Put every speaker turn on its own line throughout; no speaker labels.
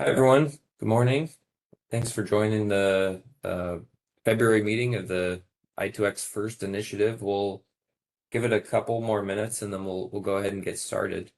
Hi, everyone. Good morning. Thanks for joining the February meeting of the i2X First Initiative. We'll give it a couple more minutes and then we'll go ahead and get started.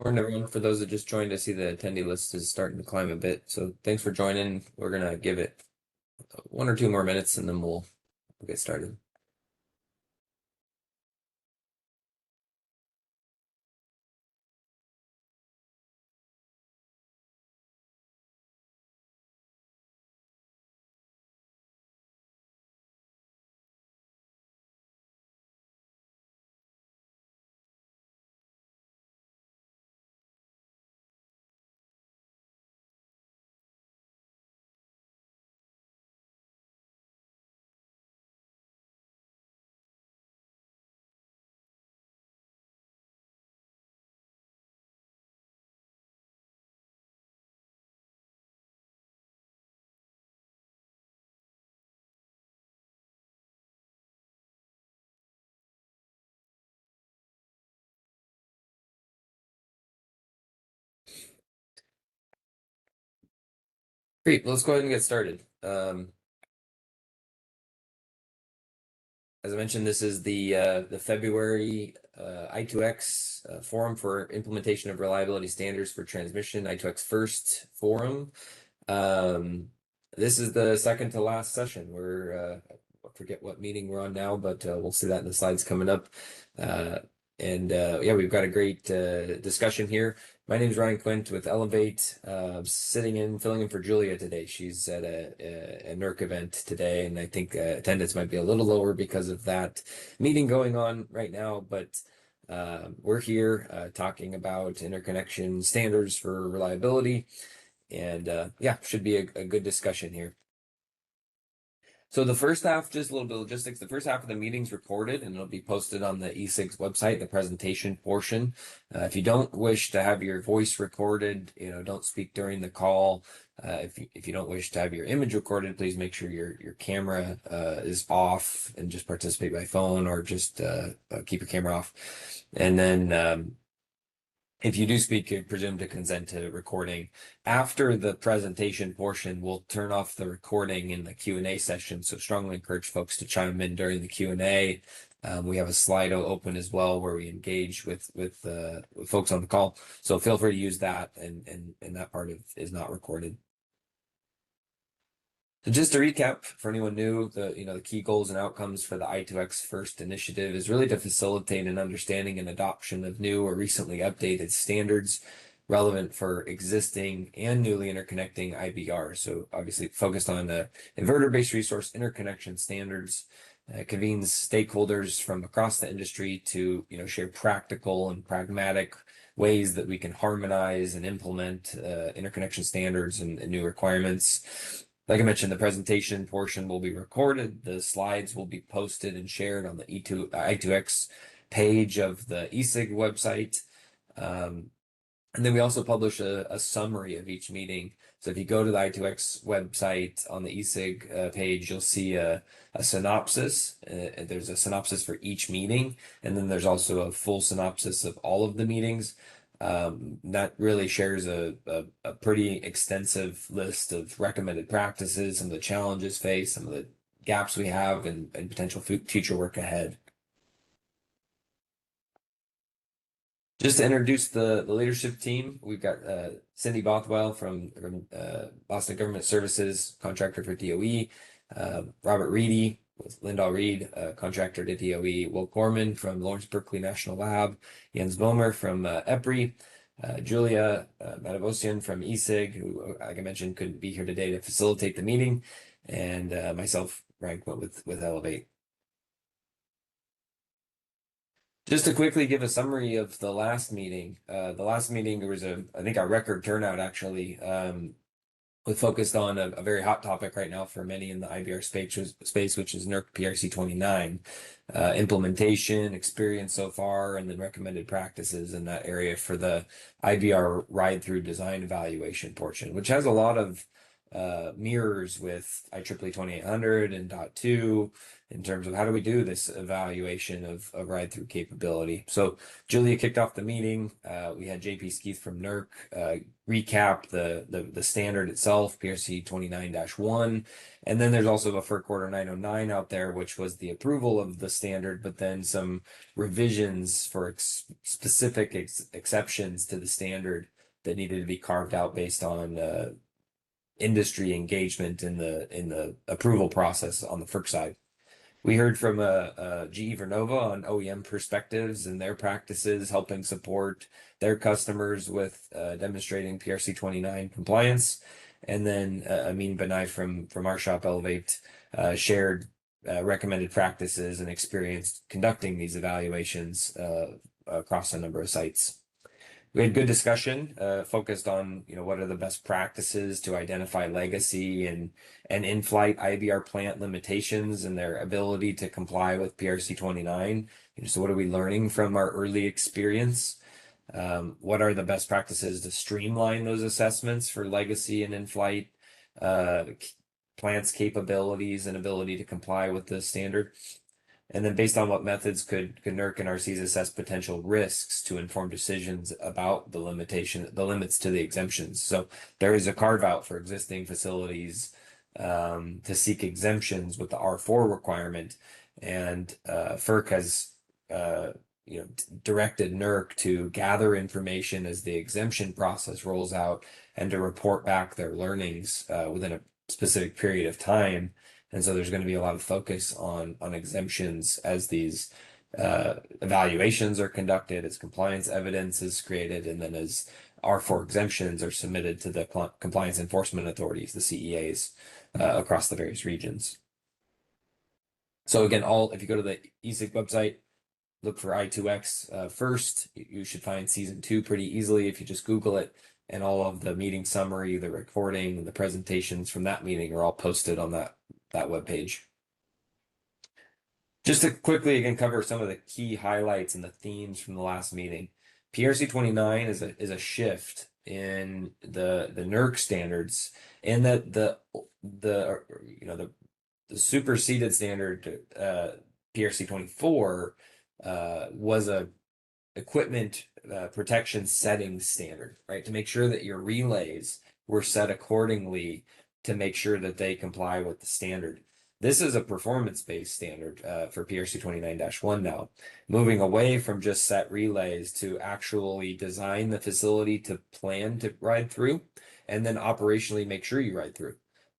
Morning, everyone. For those that just joined, I see the attendee list is starting to climb a bit. So thanks for joining. We're gonna give it 1 or 2 more minutes and then we'll get started. Great. Let's go ahead and get started. As I mentioned, this is the February i2X Forum for Implementation of Reliability Standards for Transmission, i2X First Forum. This is the second to last session. I forget what meeting we're on now, but we'll see that in the slides coming up. Yeah, we've got a great discussion here. My name is Ryan Quint with Elevate, filling in for Julia today. She's at a NERC event today, and I think attendance might be a little lower because of that meeting going on right now, but we're here talking about interconnection standards for reliability, and yeah, should be a good discussion here. So the first half, just a little bit of logistics. The first half of the meeting's recorded and it'll be posted on the ESIG's website, the presentation portion. If you don't wish to have your voice recorded, don't speak during the call. If you don't wish to have your image recorded, please make sure your camera is off and just participate by phone, or just keep your camera off. And then if you do speak, you're presumed to consent to recording. After the presentation portion, we'll turn off the recording in the Q&A session, so strongly encourage folks to chime in during the Q&A. We have a Slido open as well where we engage with folks on the call, so feel free to use that, and that part is not recorded. So just to recap, for anyone new, the key goals and outcomes for the i2X First Initiative is really to facilitate an understanding and adoption of new or recently updated standards relevant for existing and newly interconnecting IBRs. So obviously focused on the inverter-based resource interconnection standards, convenes stakeholders from across the industry to share practical and pragmatic ways that we can harmonize and implement interconnection standards and new requirements. Like I mentioned, the presentation portion will be recorded. The slides will be posted and shared on the i2X page of the ESIG website. And then we also publish a summary of each meeting. So if you go to the i2X website on the ESIG page, you'll see a synopsis. There's a synopsis for each meeting, and then there's also a full synopsis of all of the meetings. That really shares a pretty extensive list of recommended practices, some of the challenges faced, some of the gaps we have, and potential future work ahead. Just to introduce the leadership team, we've got Cindy Bothwell from Boston Government Services, contractor for DOE, Robert Reedy with Lindahl Reed, contractor to DOE, Will Gorman from Lawrence Berkeley National Lab, Jens Boemer from EPRI, Julia Matevosyan from ESIG, who, like I mentioned, couldn't be here today to facilitate the meeting, and myself, Ryan Quint with Elevate. Just to quickly give a summary of the last meeting. The last meeting, there was I think a record turnout actually, with focused on a very hot topic right now for many in the IBR space, which is NERC PRC 29, implementation, experience so far, and then recommended practices in that area for the IBR ride-through design evaluation portion, which has a lot of mirrors with IEEE 2800 and .2 in terms of how do we do this evaluation of ride-through capability. So Julia kicked off the meeting. We had JP Skeeth from NERC recap the standard itself, PRC 29-1. And then there's also a FERC Order 909 out there, which was the approval of the standard, but then some revisions for specific exceptions to the standard that needed to be carved out based on industry engagement in the approval process on the FERC side. We heard from GE Vernova on OEM perspectives and their practices, helping support their customers with demonstrating PRC 29 compliance. And then Amin Banai from our shop Elevate shared recommended practices and experience conducting these evaluations across a number of sites. We had good discussion, focused on what are the best practices to identify legacy and in-flight IBR plant limitations and their ability to comply with PRC 29. So what are we learning from our early experience? What are the best practices to streamline those assessments for legacy and in-flight plants' capabilities and ability to comply with the standard? And then based on what methods could NERC and RCs assess potential risks to inform decisions about the limits to the exemptions. So there is a carve out for existing facilities to seek exemptions with the R4 requirement. And FERC has directed NERC to gather information as the exemption process rolls out and to report back their learnings within a specific period of time. And so there's going to be a lot of focus on exemptions as these evaluations are conducted, as compliance evidence is created, and then as R4 exemptions are submitted to the compliance enforcement authorities, the CEAs, across the various regions. So again, if you go to the ESIG website, look for i2X first. You should find season 2 pretty easily if you just Google it. And all of the meeting summary, the recording, and the presentations from that meeting are all posted on that webpage. Just to quickly again cover some of the key highlights and the themes from the last meeting. PRC 29 is a shift in the NERC standards, and that the superseded standard PRC 24 was a equipment protection settings standard, right? To make sure that your relays were set accordingly to make sure that they comply with the standard. This is a performance-based standard for PRC 29-1 now, moving away from just set relays to actually design the facility to plan to ride through and then operationally make sure you ride through.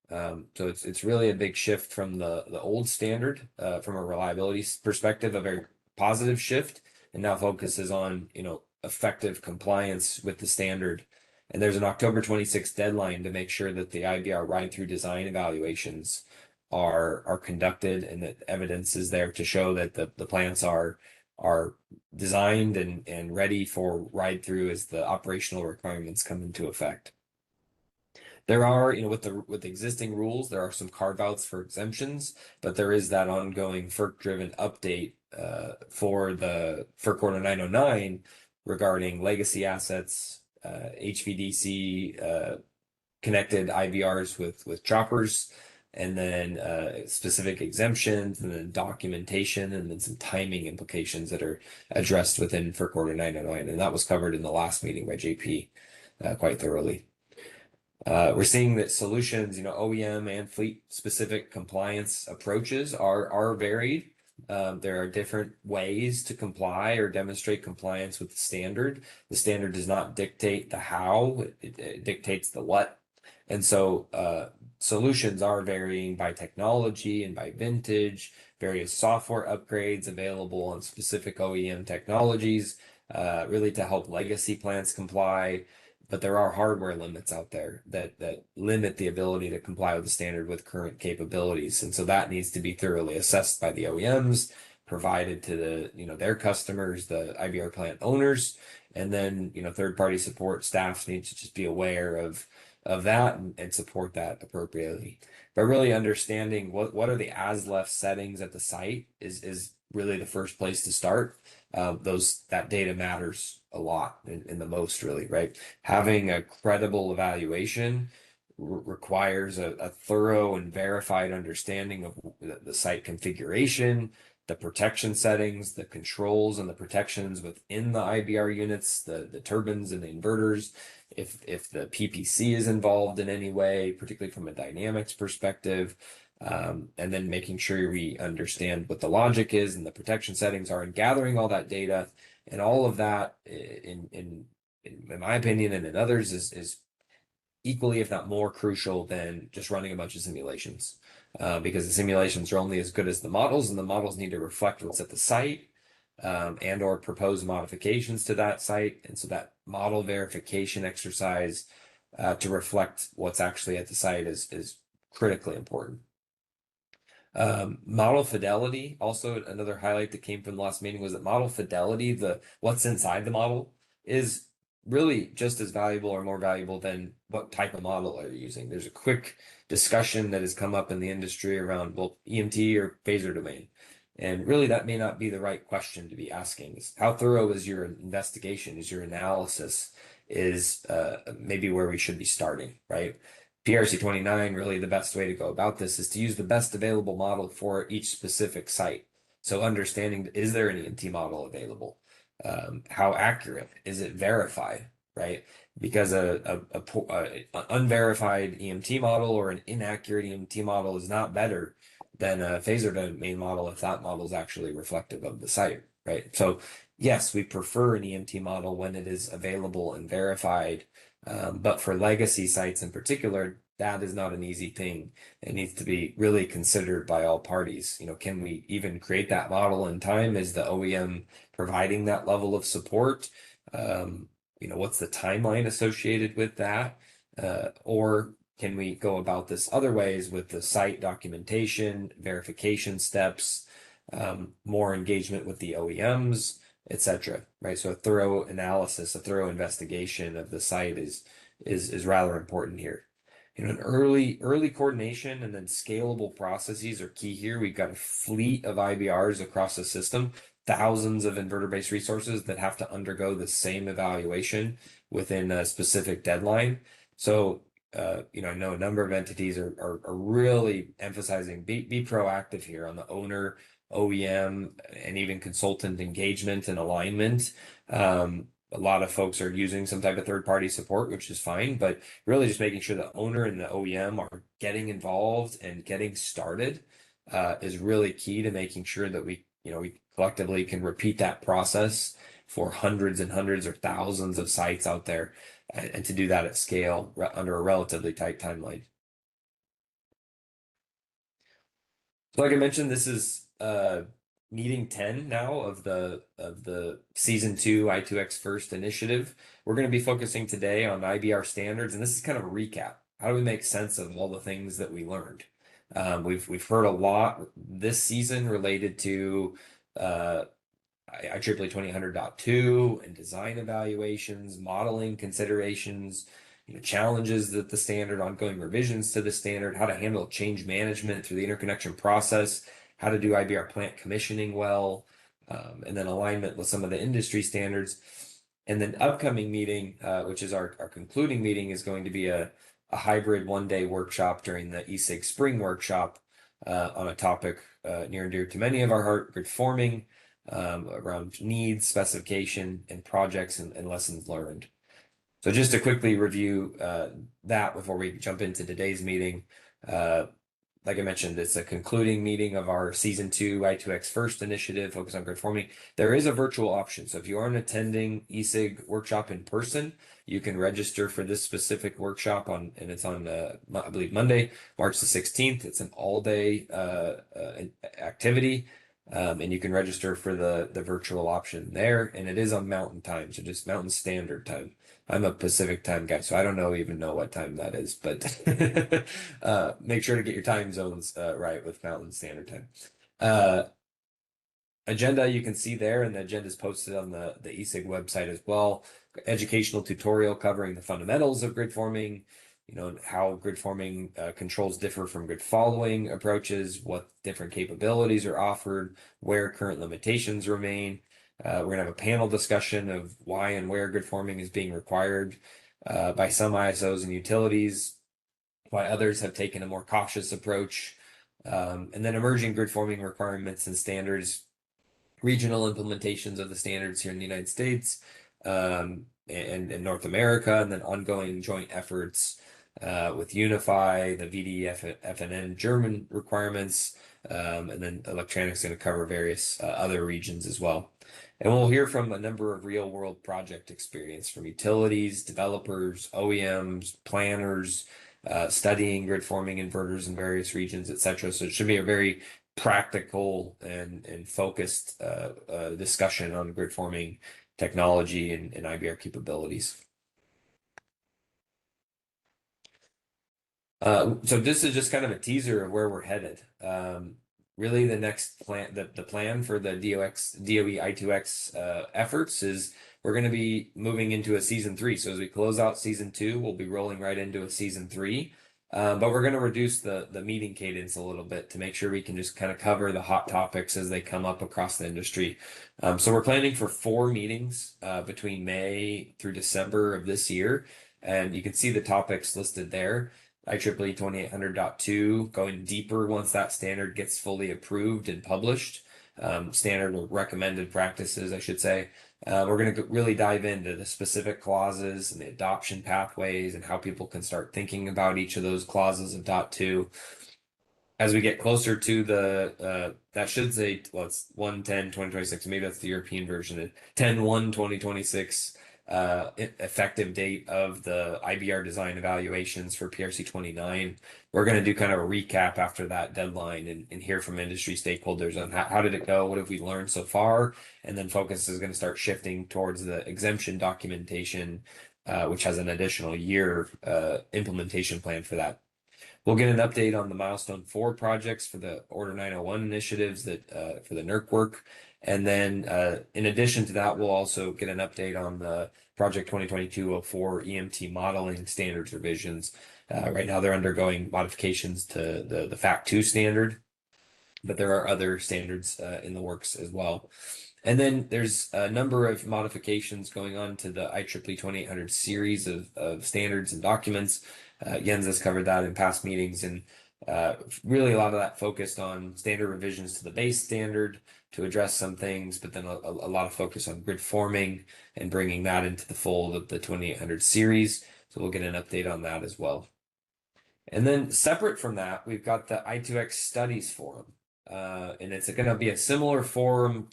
So it's really a big shift from the old standard from a reliability perspective, a very positive shift, and now focuses on effective compliance with the standard. And there's an October 26th deadline to make sure that the IBR ride-through design evaluations are conducted and that evidence is there to show that the plants are designed and ready for ride-through as the operational requirements come into effect. There are, with the existing rules, there are some carve-outs for exemptions, but there is that ongoing FERC-driven update for the FERC Order 909 regarding legacy assets, HVDC connected IBRs with choppers, and then specific exemptions, and then documentation, and then some timing implications that are addressed within FERC Order 909. And that was covered in the last meeting by JP quite thoroughly. We're seeing that solutions, OEM and fleet specific compliance approaches are varied. There are different ways to comply or demonstrate compliance with the standard. The standard does not dictate the how, it dictates the what. And so solutions are varying by technology and by vintage, various software upgrades available on specific OEM technologies, really to help legacy plants comply. But there are hardware limits out there that limit the ability to comply with the standard with current capabilities. And so that needs to be thoroughly assessed by the OEMs, provided to the, their customers, the IBR plant owners, and then, third-party support staffs need to just be aware of that and support that appropriately. But really understanding what are the as left settings at the site is really the first place to start. That data matters a lot in the most, really, right? Having a credible evaluation requires a thorough and verified understanding of the site configuration, the protection settings, the controls and the protections within the IBR units, the turbines and the inverters, if the PPC is involved in any way, particularly from a dynamics perspective, and then making sure we understand what the logic is and the protection settings are, and gathering all that data. And all of that, in my opinion and in others, is equally, if not more crucial than just running a bunch of simulations, because the simulations are only as good as the models, and the models need to reflect what's at the site, and or propose modifications to that site. And so that model verification exercise to reflect what's actually at the site is critically important. Model fidelity, also another highlight that came from the last meeting, was that model fidelity, what's inside the model, is really just as valuable or more valuable than what type of model are you using. There's a quick discussion that has come up in the industry around both EMT or phasor domain. And really that may not be the right question to be asking. How thorough is your investigation? Is your analysis? Is maybe where we should be starting, right? PRC 29, really the best way to go about this is to use the best available model for each specific site. So understanding, is there an EMT model available? How accurate? Is it verified, right? Because a unverified EMT model or an inaccurate EMT model is not better than a phasor domain model if that model is actually reflective of the site, right? So yes, we prefer an EMT model when it is available and verified, but for legacy sites in particular, that is not an easy thing. It needs to be really considered by all parties. Can we even create that model in time? Is the OEM providing that level of support? What's the timeline associated with that? Or can we go about this other ways with the site documentation, verification steps, more engagement with the OEMs, etc. Right? So a thorough analysis, a thorough investigation of the site is rather important here. An early coordination and then scalable processes are key here. We've got a fleet of IBRs across the system, thousands of inverter-based resources that have to undergo the same evaluation within a specific deadline. So, I know a number of entities are really emphasizing be proactive here on the owner, OEM, and even consultant engagement and alignment. A lot of folks are using some type of third-party support, which is fine, but really just making sure the owner and the OEM are getting involved and getting started is really key to making sure that we collectively can repeat that process for hundreds and hundreds or thousands of sites out there, and to do that at scale under a relatively tight timeline. So like I mentioned, this is meeting 10 now of the season 2 i2X first initiative. We're going to be focusing today on IBR standards, and this is kind of a recap. How do we make sense of all the things that we learned? We've heard a lot this season related to IEEE 2000.2 and design evaluations, modeling considerations, challenges that the standard, ongoing revisions to the standard, how to handle change management through the interconnection process, how to do IBR plant commissioning well, and then alignment with some of the industry standards. And then upcoming meeting, which is our concluding meeting, is going to be a hybrid one-day workshop during the ESIG spring workshop on a topic near and dear to many of our heart, grid forming, around needs, specification, and projects and lessons learned. So just to quickly review that before we jump into today's meeting, like I mentioned, it's a concluding meeting of our season 2 i2X first initiative focused on grid forming. There is a virtual option. So if you aren't attending ESIG workshop in person, you can register for this specific workshop and it's on, I believe, Monday, March the 16th. It's an all-day activity. And you can register for the virtual option there, and it is on Mountain Time, so just Mountain Standard Time. I'm a Pacific Time guy, so I don't even know what time that is, but make sure to get your time zones right with Mountain Standard Time. Agenda you can see there, and the agenda is posted on the ESIG website as well. Educational tutorial covering the fundamentals of grid forming, how grid forming controls differ from grid following approaches, what different capabilities are offered, where current limitations remain. We're going to have a panel discussion of why and where grid forming is being required by some ISOs and utilities, why others have taken a more cautious approach, and then emerging grid forming requirements and standards, regional implementations of the standards here in the United States and North America, and then ongoing joint efforts with Unify, the VDFNN German requirements, and then Electronics going to cover various other regions as well. And we'll hear from a number of real world project experience from utilities, developers, OEMs, planners, studying grid forming inverters in various regions, etc. So it should be a very practical and focused discussion on grid forming technology and IBR capabilities. So this is just kind of a teaser of where we're headed. Really, the next plan, the plan for the DOE i2X efforts is we're going to be moving into a season 3. So as we close out season 2, we'll be rolling right into a season 3. But we're going to reduce the meeting cadence a little bit to make sure we can just kind of cover the hot topics as they come up across the industry. So we're planning for 4 meetings between May through December of this year. And you can see the topics listed there. IEEE 2800.2, going deeper once that standard gets fully approved and published. Standard or recommended practices, I should say. We're going to really dive into the specific clauses and the adoption pathways and how people can start thinking about each of those clauses of .2. As we get closer to that should say, well, it's 1/10/2026, maybe that's the European version, 10/1/2026 effective date of the IBR design evaluations for PRC 29. We're going to do kind of a recap after that deadline and hear from industry stakeholders on how did it go, what have we learned so far, and then focus is going to start shifting towards the exemption documentation, which has an additional year implementation plan for that. We'll get an update on the milestone 4 projects for the Order 901 initiatives that for the NERC work. And then in addition to that, we'll also get an update on the Project 2022-04 EMT modeling standards revisions. Right now, they're undergoing modifications to the FACT 2 standard, but there are other standards in the works as well. And then there's a number of modifications going on to the IEEE 2800 series of standards and documents. Jens has covered that in past meetings, and really a lot of that focused on standard revisions to the base standard to address some things, but then a lot of focus on grid forming and bringing that into the fold of the 2800 series. So we'll get an update on that as well. And then separate from that, we've got the i2X Studies Forum. And it's going to be a similar format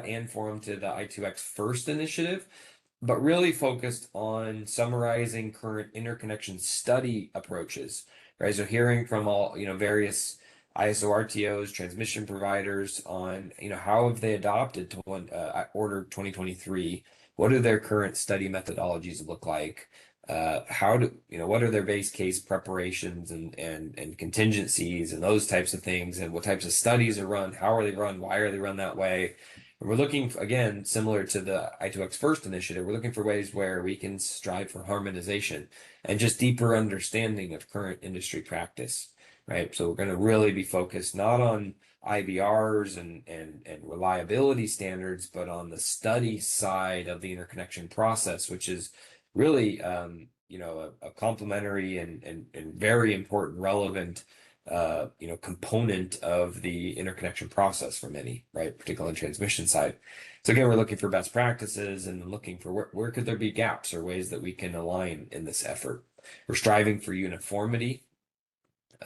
and forum to the i2X First initiative, but really focused on summarizing current interconnection study approaches, right? So hearing from all, various ISO RTOs, transmission providers on, how have they adopted to Order 2023? What do their current study methodologies look like? What are their base case preparations and contingencies and those types of things, and what types of studies are run, how are they run, why are they run that way? And we're looking, again, similar to the i2X First initiative, we're looking for ways where we can strive for harmonization and just deeper understanding of current industry practice, right? So we're going to really be focused not on IBRs and reliability standards, but on the study side of the interconnection process, which is really, a complementary and very important, relevant, component of the interconnection process for many, right? Particularly on the transmission side. So again, we're looking for best practices and looking for where could there be gaps or ways that we can align in this effort. We're striving for uniformity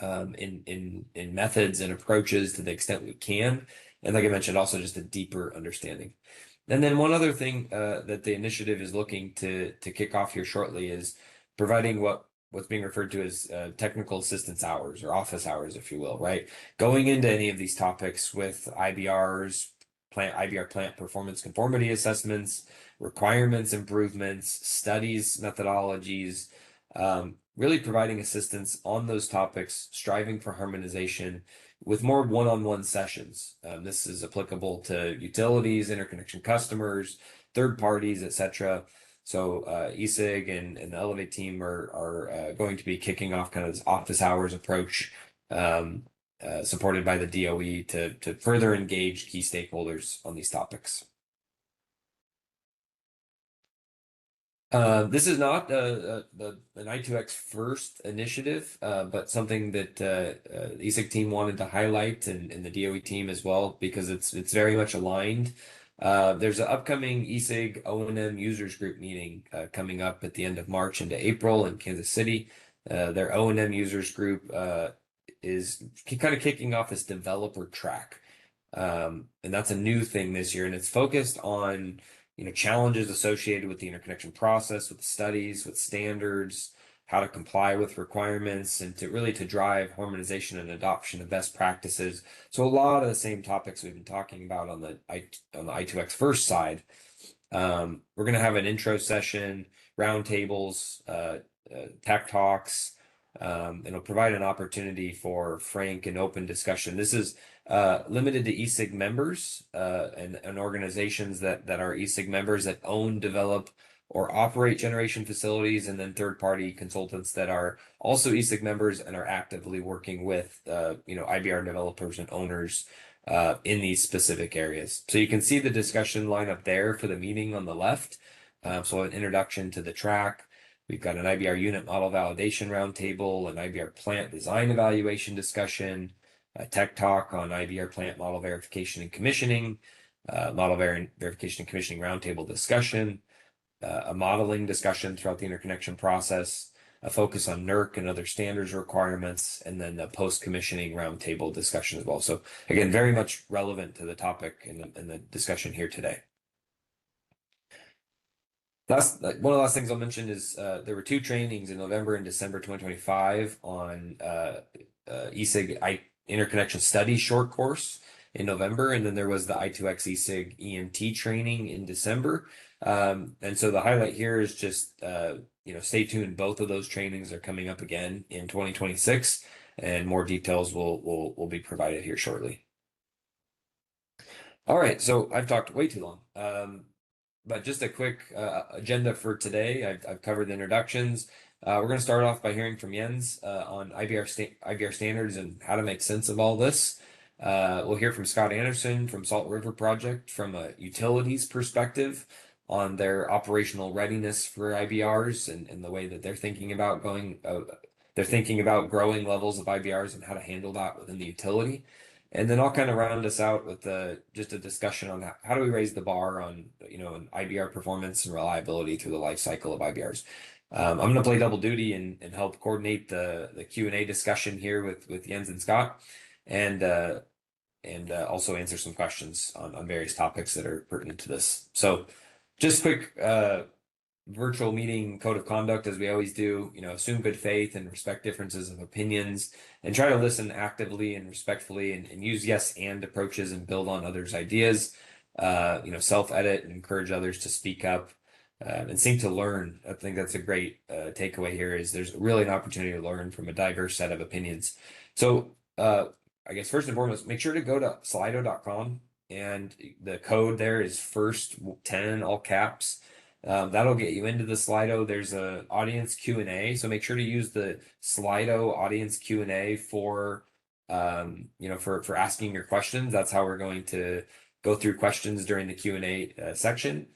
in methods and approaches to the extent we can. And like I mentioned, also just a deeper understanding. And then one other thing that the initiative is looking to kick off here shortly is providing what's being referred to as technical assistance hours or office hours, if you will, right? Going into any of these topics with IBRs, IBR plant performance conformity assessments, requirements improvements, studies, methodologies, really providing assistance on those topics, striving for harmonization with more one-on-one sessions. This is applicable to utilities, interconnection customers, third parties, etc. So ESIG and the Elevate team are going to be kicking off kind of this office hours approach, supported by the DOE to further engage key stakeholders on these topics. This is not an i2X first initiative, but something that the ESIG team wanted to highlight, and the DOE team as well, because it's very much aligned. There's an upcoming ESIG O&M users group meeting coming up at the end of March into April in Kansas City. Their O&M users group is kind of kicking off this developer track. And that's a new thing this year, and it's focused on challenges associated with the interconnection process, with studies, with standards, how to comply with requirements, and to drive harmonization and adoption of best practices. So a lot of the same topics we've been talking about on the i2X first side. We're going to have an intro session, roundtables, tech talks. It'll provide an opportunity for frank and open discussion. This is limited to ESIG members and organizations that are ESIG members that own, develop, or operate generation facilities, and then third-party consultants that are also ESIG members and are actively working with IBR developers and owners in these specific areas. So you can see the discussion line up there for the meeting on the left. So an introduction to the track. We've got an IBR unit model validation roundtable, an IBR plant design evaluation discussion, a tech talk on IBR plant model verification and commissioning, verification and commissioning roundtable discussion, a modeling discussion throughout the interconnection process, a focus on NERC and other standards requirements, and then a post-commissioning roundtable discussion as well. So again, very much relevant to the topic in the discussion here today. One of the last things I'll mention is there were two trainings in November and December 2025 on ESIG interconnection study short course in November, and then there was the i2X ESIG EMT training in December. And so the highlight here is just stay tuned. Both of those trainings are coming up again in 2026, and more details will be provided here shortly. All right, so I've talked way too long. But just a quick agenda for today. I've covered the introductions. We're going to start off by hearing from Jens on IBR standards and how to make sense of all this. We'll hear from Scott Anderson from Salt River Project from a utilities perspective on their operational readiness for IBRs and the way that they're thinking about growing levels of IBRs and how to handle that within the utility. And then I'll kind of round us out with just a discussion on how do we raise the bar on an IBR performance and reliability through the life cycle of IBRs. I'm going to play double duty and help coordinate the Q&A discussion here with Jens and Scott, and also answer some questions on various topics that are pertinent to this. So just quick virtual meeting code of conduct, as we always do, assume good faith and respect differences of opinions, and try to listen actively and respectfully, and use yes and approaches and build on others' ideas. Self-edit and encourage others to speak up, and seek to learn. I think that's a great takeaway here, is there's really an opportunity to learn from a diverse set of opinions. So I guess first and foremost, make sure to go to slido.com, and the code there is first 10 all caps. That'll get you into the Slido. There's a audience Q&A, so make sure to use the Slido audience Q&A for asking your questions. That's how we're going to go through questions during the Q&A section.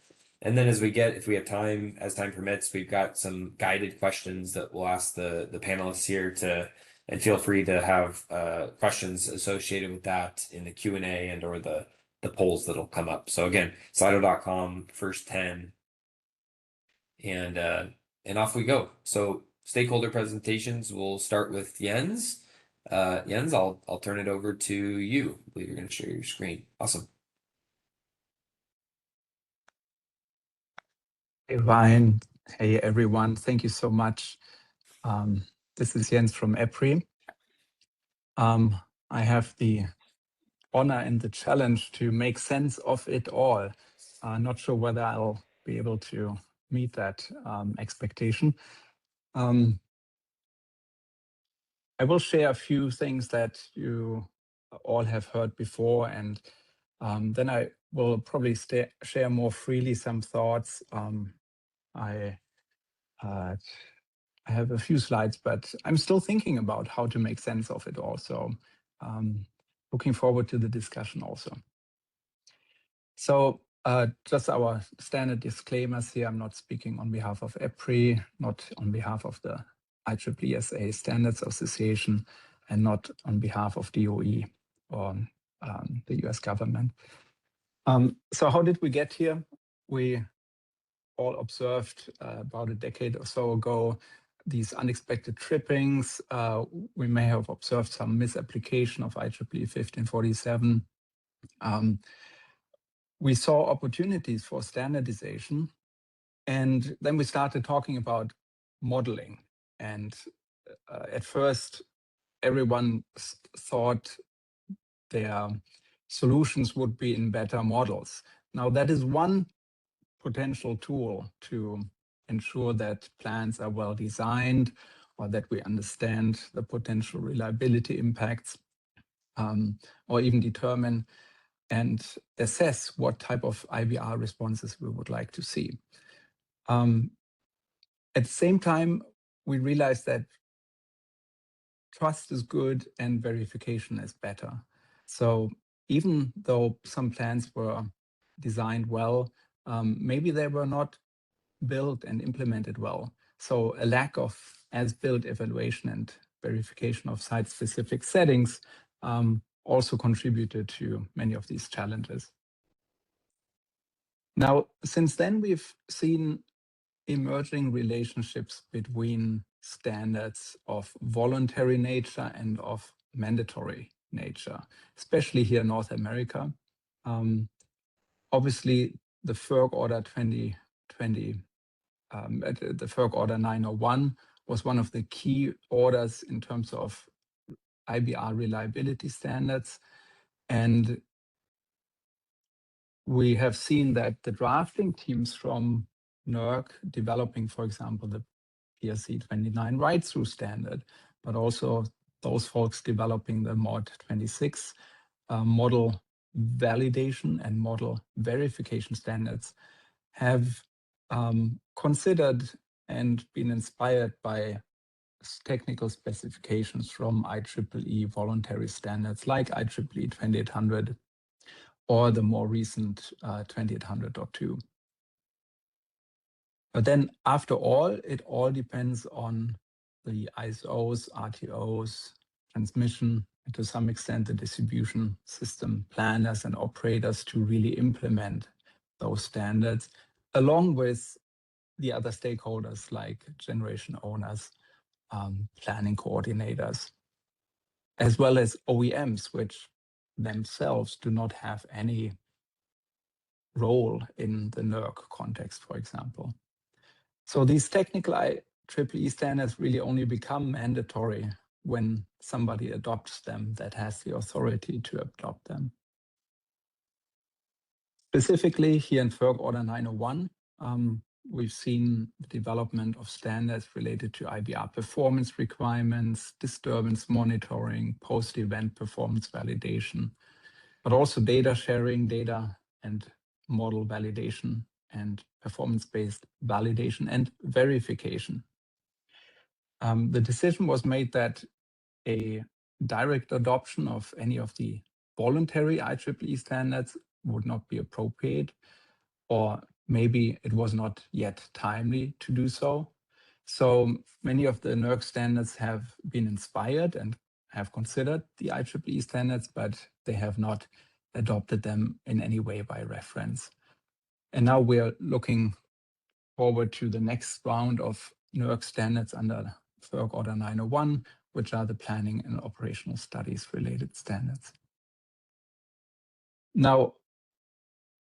And then if we have time, as time permits, we've got some guided questions that we'll ask the panelists here and feel free to have questions associated with that in the Q&A and or the polls that'll come up. So again, slido.com, first 10. And off we go. So stakeholder presentations, we'll start with Jens, Jens, I'll turn it over to you. I believe you're going to share your screen. Awesome.
Hey, Ryan. Hey, everyone. Thank you so much. This is Jens from EPRI. I have the honor and the challenge to make sense of it all. Not sure whether I'll be able to meet that expectation. I will share a few things that you all have heard before, and then I will probably share more freely some thoughts. I have a few slides, but I'm still thinking about how to make sense of it all. So looking forward to the discussion also. So just our standard disclaimers here. I'm not speaking on behalf of EPRI, not on behalf of the IEEE ESA Standards Association, and not on behalf of DOE or the US government. So how did we get here? We all observed about a decade or so ago these unexpected trippings. We may have observed some misapplication of IEEE 1547. We saw opportunities for standardization, and then we started talking about modeling. And at first, everyone thought their solutions would be in better models. Now, that is one potential tool to ensure that plans are well designed, or that we understand the potential reliability impacts, or even determine and assess what type of IBR responses we would like to see. At the same time, we realized that trust is good and verification is better. So even though some plans were designed well, maybe they were not built and implemented well. So a lack of as-built evaluation and verification of site-specific settings also contributed to many of these challenges. Now, since then, we've seen emerging relationships between standards of voluntary nature and of mandatory nature, especially here in North America. Obviously, the FERC Order 2020, the FERC Order 901 was one of the key orders in terms of IBR reliability standards. And we have seen that the drafting teams from NERC developing, for example, the PRC 29 write-through standard, but also those folks developing the mod 26 model validation and model verification standards have considered and been inspired by technical specifications from IEEE voluntary standards like IEEE 2800 or the more recent 2800.2. But then after all, it all depends on the ISOs, RTOs, transmission, and to some extent the distribution system planners and operators to really implement those standards, along with the other stakeholders like generation owners, planning coordinators, as well as OEMs, which themselves do not have any role in the NERC context, for example. So these technical IEEE standards really only become mandatory when somebody adopts them that has the authority to adopt them. Specifically here in FERC Order 901, we've seen the development of standards related to IBR performance requirements, disturbance monitoring, post-event performance validation, but also data sharing, data and model validation, and performance-based validation and verification. The decision was made that a direct adoption of any of the voluntary IEEE standards would not be appropriate, or maybe it was not yet timely to do so. So many of the NERC standards have been inspired and have considered the IEEE standards, but they have not adopted them in any way by reference. And now we're looking forward to the next round of NERC standards under FERC Order 901, which are the planning and operational studies related standards. Now,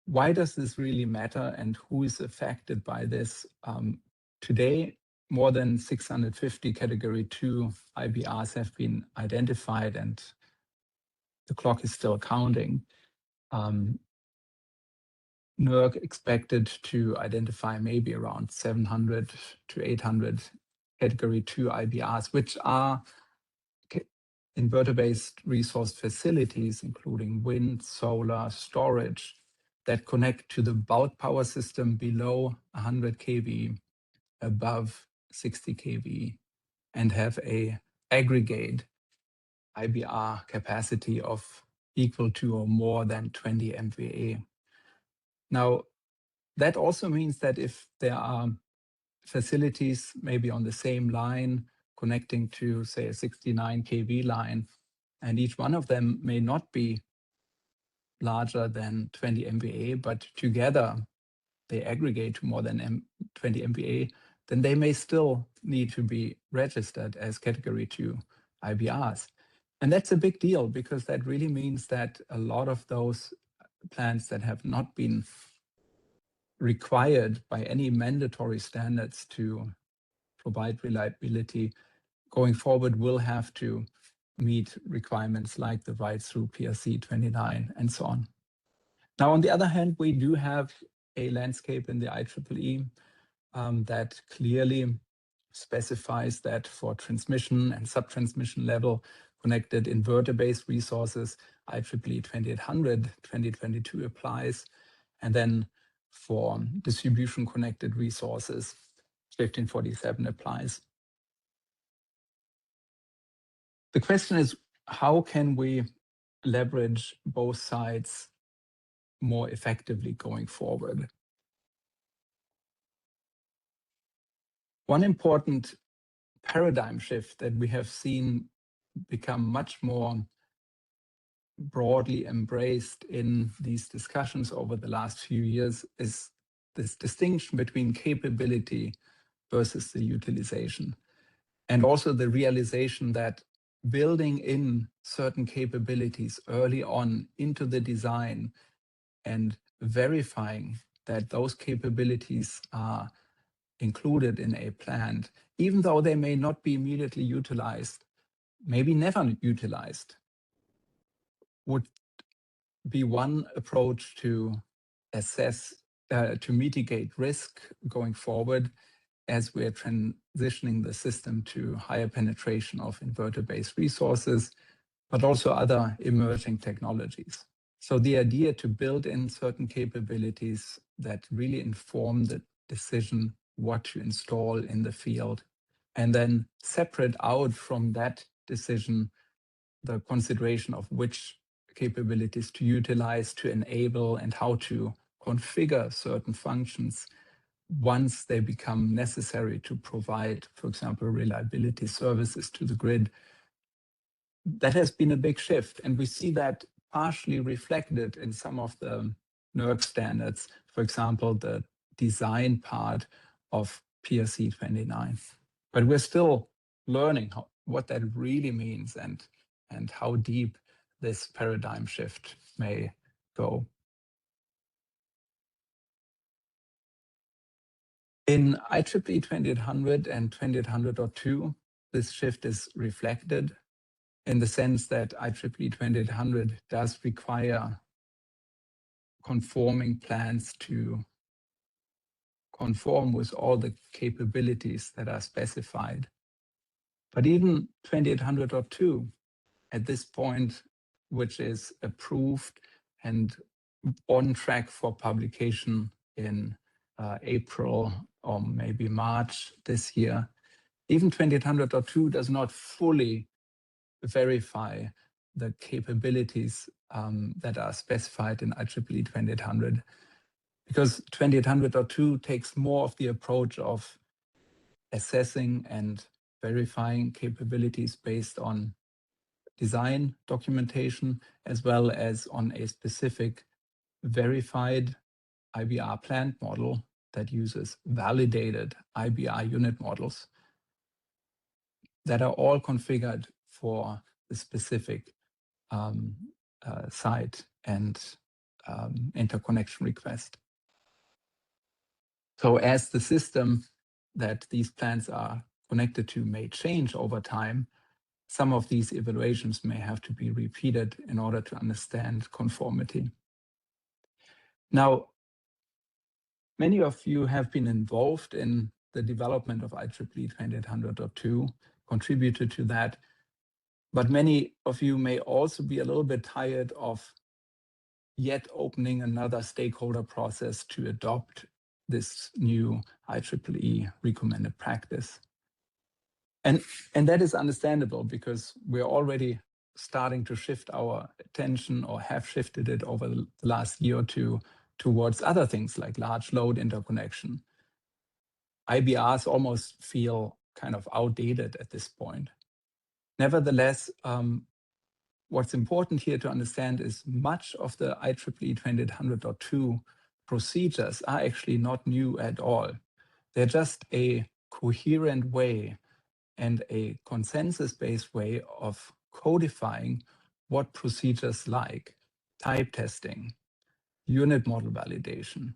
why does this really matter and who is affected by this? Today, more than 650 Category 2 IBRs have been identified, and the clock is still counting. NERC expected to identify maybe around 700 to 800 Category 2 IBRs, which are inverter-based resource facilities, including wind, solar, storage, that connect to the bulk power system below 100 kV, above 60 kV, and have a aggregate IBR capacity of equal to or more than 20 MVA. Now, that also means that if there are facilities maybe on the same line connecting to, say, a 69 kV line, and each one of them may not be larger than 20 MVA, but together they aggregate to more than 20 MVA, then they may still need to be registered as Category 2 IBRs. And that's a big deal, because that really means that a lot of those plants that have not been required by any mandatory standards to provide reliability going forward will have to meet requirements like the right through PRC 29 and so on. Now, on the other hand, we do have a landscape in the IEEE that clearly specifies that for transmission and sub-transmission level connected inverter-based resources, IEEE 2800 2022 applies. And then for distribution connected resources, 1547 applies. The question is, how can we leverage both sides more effectively going forward? One important paradigm shift that we have seen become much more broadly embraced in these discussions over the last few years is this distinction between capability versus the utilization, and also the realization that building in certain capabilities early on into the design and verifying that those capabilities are included in a plant, even though they may not be immediately utilized, maybe never utilized, would be one approach to assess, to mitigate risk going forward as we're transitioning the system to higher penetration of inverter-based resources, but also other emerging technologies. So the idea to build in certain capabilities that really inform the decision what to install in the field, and then separate out from that decision the consideration of which capabilities to utilize, to enable, and how to configure certain functions once they become necessary to provide, for example, reliability services to the grid. That has been a big shift, and we see that partially reflected in some of the NERC standards, for example, the design part of PRC 29. But we're still learning what that really means and how deep this paradigm shift may go. In IEEE 2800 and 2800.2, this shift is reflected in the sense that IEEE 2800 does require conforming plans to conform with all the capabilities that are specified. But even 2800.2 at this point, which is approved and on track for publication in April or maybe March this year, even 2800.2 does not fully verify the capabilities that are specified in IEEE 2800, because 2800.2 takes more of the approach of assessing and verifying capabilities based on design documentation, as well as on a specific verified IBR plant model that uses validated IBR unit models. that are all configured for the specific site and interconnection request. So as the system that these plants are connected to may change over time, some of these evaluations may have to be repeated in order to understand conformity. Now, many of you have been involved in the development of IEEE 2800.2, contributed to that, but many of you may also be a little bit tired of yet opening another stakeholder process to adopt this new IEEE recommended practice. And that is understandable because we're already starting to shift our attention, or have shifted it over the last year or two, towards other things like large load interconnection. IBRs almost feel kind of outdated at this point. Nevertheless, what's important here to understand is much of the IEEE 2800.2 procedures are actually not new at all. They're just a coherent way and a consensus-based way of codifying what procedures like type testing, unit model validation,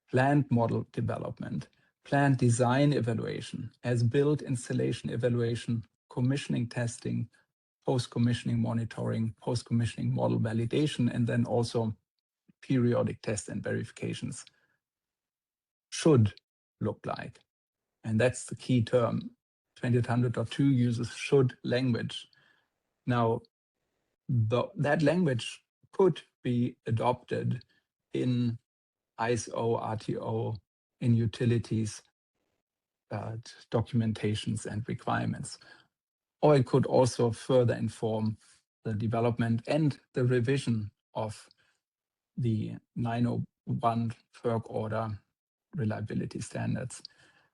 plant model development, plant design evaluation, as-built installation evaluation, commissioning testing, post-commissioning monitoring, post-commissioning model validation, and then also periodic tests and verifications should look like. And that's the key term. 2800.2 uses should language. Now, that language could be adopted in ISO, RTO, in utilities, documentations and requirements. Or it could also further inform the development and the revision of the 901 FERC Order reliability standards.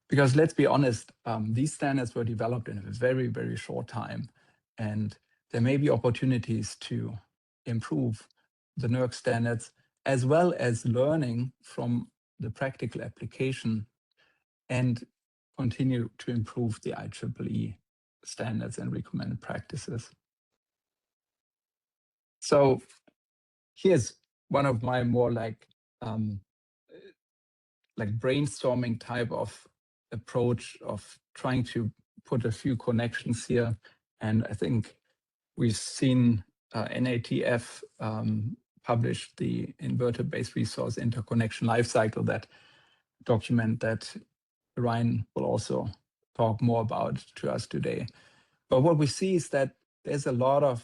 Because let's be honest, these standards were developed in a very, very short time, and there may be opportunities to improve the NERC standards, as well as learning from the practical application and continue to improve the IEEE standards and recommended practices. So here's one of my more like brainstorming type of approach of trying to put a few connections here. And I think we've seen NATF publish the Inverter-Based Resource Interconnection Lifecycle, that document that Ryan will also talk more about to us today. But what we see is that there's a lot of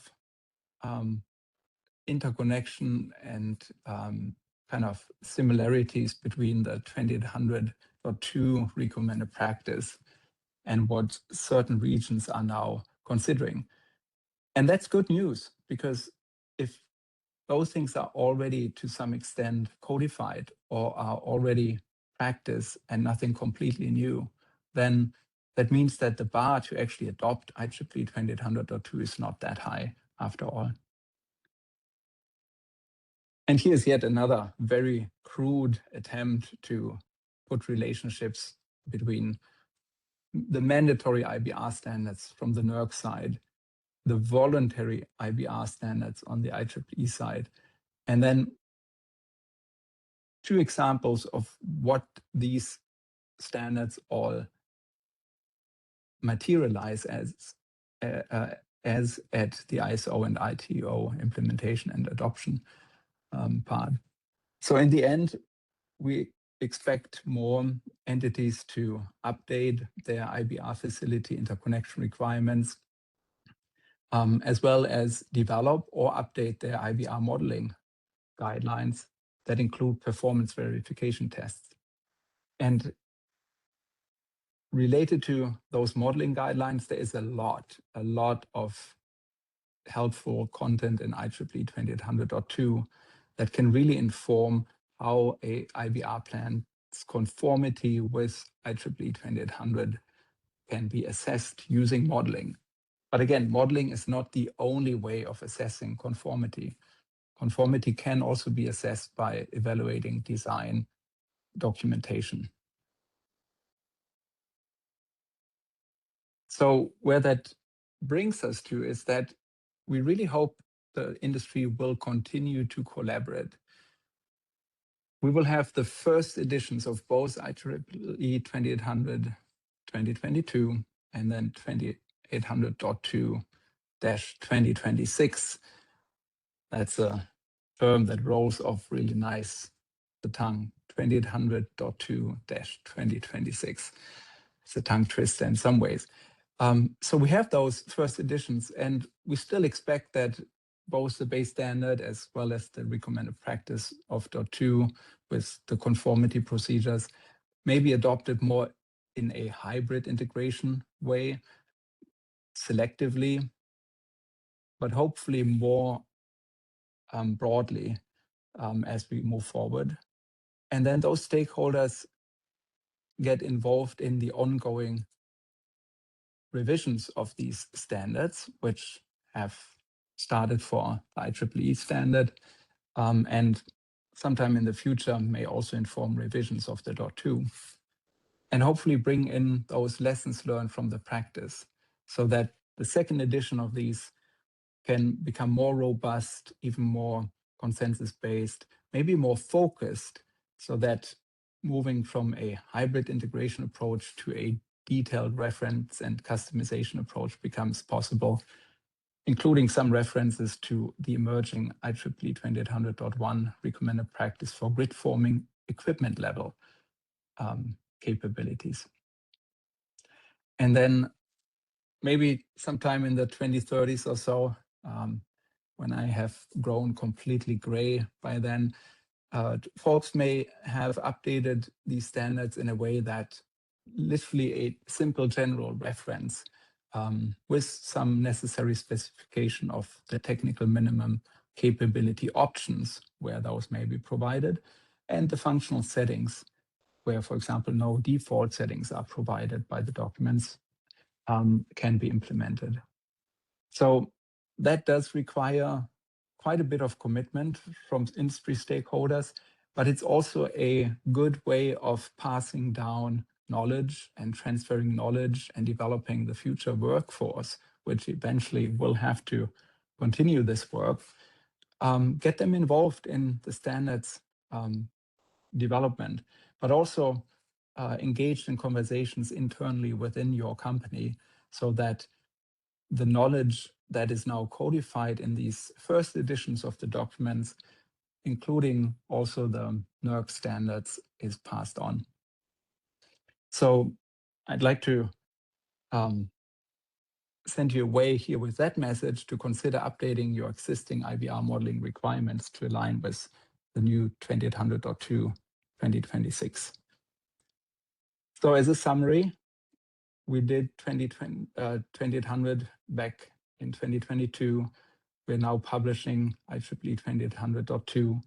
interconnection and kind of similarities between the 2800.2 recommended practice and what certain regions are now considering. And that's good news, because if those things are already to some extent codified or are already practiced and nothing completely new, then that means that the bar to actually adopt IEEE 2800.2 is not that high after all. And here's yet another very crude attempt to put relationships between the mandatory IBR standards from the NERC side, the voluntary IBR standards on the IEEE side, and then two examples of what these standards all materialize as at the ISO and ITO implementation and adoption part. So in the end, we expect more entities to update their IBR facility interconnection requirements, as well as develop or update their IBR modeling guidelines that include performance verification tests. And related to those modeling guidelines, there is a lot of helpful content in IEEE 2800.2 that can really inform how a IBR plan's conformity with IEEE 2800 can be assessed using modeling. But again, modeling is not the only way of assessing conformity. Conformity can also be assessed by evaluating design documentation. So where that brings us to is that we really hope the industry will continue to collaborate. We will have the first editions of both IEEE 2800 2022 and then 2800.2-2026. That's a term that rolls off really nice the tongue, 2800.2-2026. It's a tongue twister in some ways. So we have those first editions, and we still expect that both the base standard as well as the recommended practice of .2 with the conformity procedures may be adopted more in a hybrid integration way, selectively, but hopefully more broadly as we move forward. And then those stakeholders get involved in the ongoing revisions of these standards, which have started for the IEEE standard, and sometime in the future may also inform revisions of the .2, and hopefully bring in those lessons learned from the practice so that the second edition of these can become more robust, even more consensus-based, maybe more focused, so that moving from a hybrid integration approach to a detailed reference and customization approach becomes possible, including some references to the emerging IEEE 2800.1 recommended practice for grid forming equipment level capabilities. And then maybe sometime in the 2030s or so, when I have grown completely gray by then, folks may have updated these standards in a way that literally a simple general reference with some necessary specification of the technical minimum capability options where those may be provided, and the functional settings where, for example, no default settings are provided by the documents can be implemented. So that does require quite a bit of commitment from industry stakeholders, but it's also a good way of passing down knowledge and transferring knowledge and developing the future workforce, which eventually will have to continue this work, get them involved in the standards development, but also engaged in conversations internally within your company so that the knowledge that is now codified in these first editions of the documents, including also the NERC standards, is passed on. So I'd like to send you away here with that message to consider updating your existing IBR modeling requirements to align with the new 2800.2 2026. So as a summary, we did 2800 back in 2022. We're now publishing IEEE 2800.2,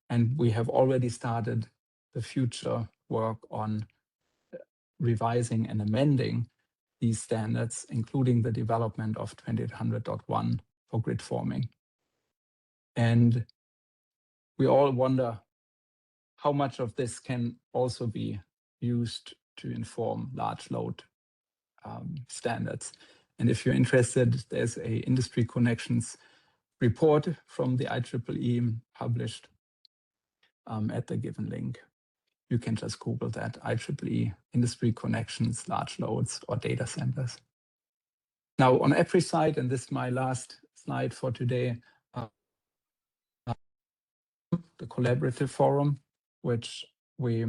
and we have already started the future work on revising and amending these standards, including the development of 2800.1 for grid forming. And we all wonder how much of this can also be used to inform large load standards. And if you're interested, there's a industry connections report from the IEEE published at the given link. You can just Google that, IEEE industry connections, large loads, or data centers. Now on EPRI side, and this is my last slide for today, the collaborative forum, which we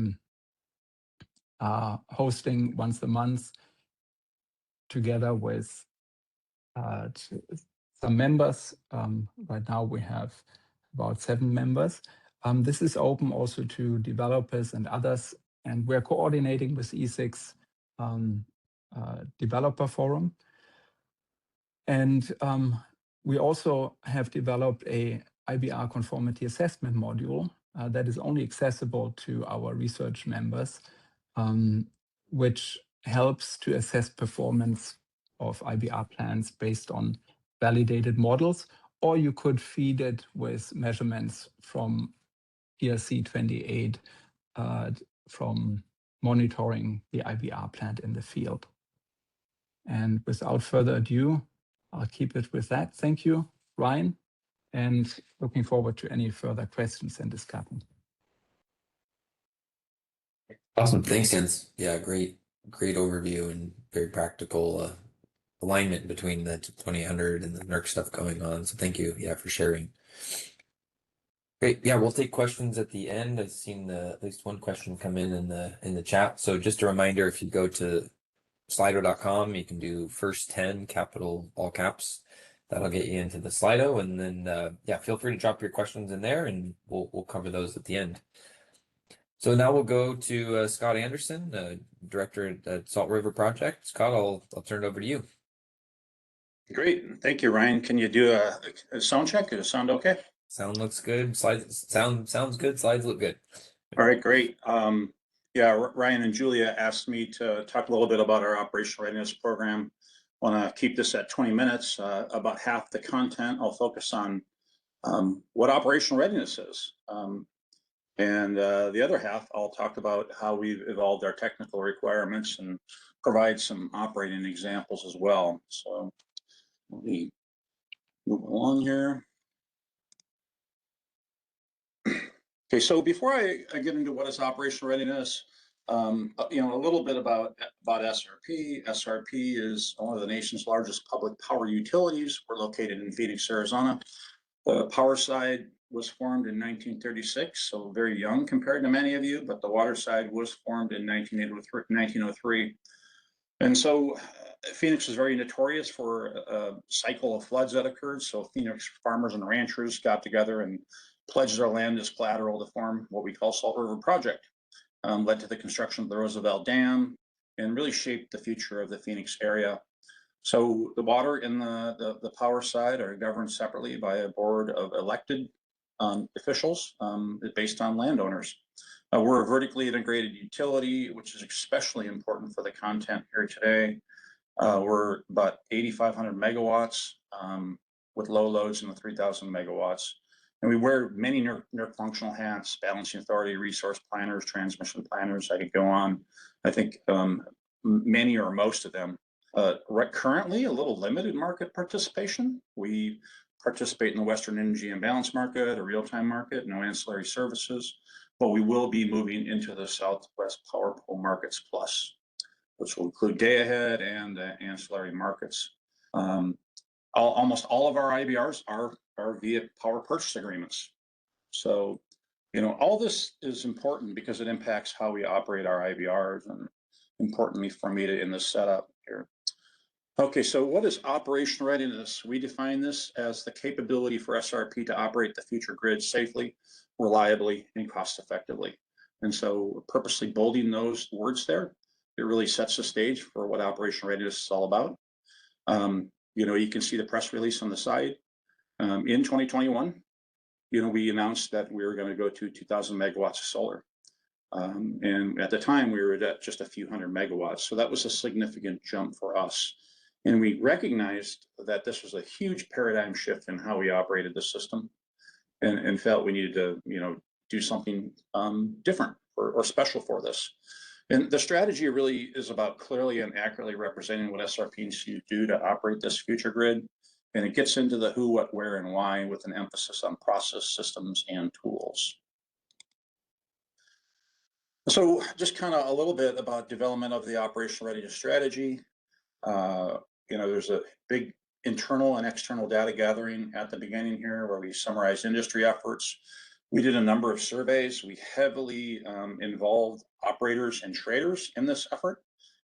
are hosting once a month together with some members. Right now we have about 7 members. This is open also to developers and others, and we're coordinating with ESIG's developer forum. And we also have developed a IBR conformity assessment module that is only accessible to our research members, which helps to assess performance of IBR plans based on validated models, or you could feed it with measurements from ERC 28 from monitoring the IBR plant in the field. And without further ado, I'll keep it with that. Thank you, Ryan, and looking forward to any further questions and discussion.
Awesome. Thanks, Jens. Yeah, great overview and very practical alignment between the 2800 and the NERC stuff going on. So thank you, yeah, for sharing. Great. Yeah, we'll take questions at the end. I've seen at least one question come in the chat. So just a reminder, if you go to slido.com, you can do first 10 capital all caps. That'll get you into the Slido, and then yeah, feel free to drop your questions in there, and we'll cover those at the end. So now we'll go to Scott Anderson, director at Salt River Project. Scott, I'll turn it over to you.
Great, thank you, Ryan. Can you do a sound check? Does it sound okay?
Sound looks good. Slides sounds good. Slides look good.
All right, great. Yeah, Ryan and Julia asked me to talk a little bit about our operational readiness program. I want to keep this at 20 minutes. About half the content I'll focus on what operational readiness is. And the other half, I'll talk about how we've evolved our technical requirements and provide some operating examples as well. So let me move along here. Okay, so before I get into what is operational readiness, you know, a little bit about SRP. SRP is one of the nation's largest public power utilities. We're located in Phoenix, Arizona. The power side was formed in 1936, so very young compared to many of you, but the water side was formed in 1903. And so Phoenix is very notorious for a cycle of floods that occurred. So Phoenix farmers and ranchers got together and pledged their land as collateral to form what we call Salt River Project. Led to the construction of the Roosevelt Dam and really shaped the future of the Phoenix area. So the water and the power side are governed separately by a board of elected officials based on landowners. We're a vertically integrated utility, which is especially important for the content here today. We're about 8,500 megawatts with low loads in the 3,000 megawatts. And we wear many NERC functional hats: balancing authority, resource planners, transmission planners. I could go on. I think many or most of them. Currently, a little limited market participation. We participate in the Western Energy Imbalance Market, a real-time market, no ancillary services, but we will be moving into the Southwest Power Pool Markets Plus, which will include day-ahead and ancillary markets. Almost all of our IBRs are via power purchase agreements. So, you know, all this is important because it impacts how we operate our IBRs, and importantly for me to in this setup here. Okay, so what is operational readiness? We define this as the capability for SRP to operate the future grid safely, reliably, and cost effectively. And so purposely bolding those words there, it really sets the stage for what operational readiness is all about. You know, you can see the press release on the side. In 2021, you know, we announced that we were going to go to 2,000 megawatts of solar. And at the time, we were at just a few hundred megawatts. So that was a significant jump for us. And we recognized that this was a huge paradigm shift in how we operated the system, and felt we needed to, you know, do something different or special for this. And the strategy really is about clearly and accurately representing what SRP needs to do to operate this future grid. And it gets into the who, what, where, and why with an emphasis on process, systems, and tools. So just kind of a little bit about development of the operational readiness strategy. You know, there's a big internal and external data gathering at the beginning here where we summarize industry efforts. We did a number of surveys. We heavily involved operators and traders in this effort.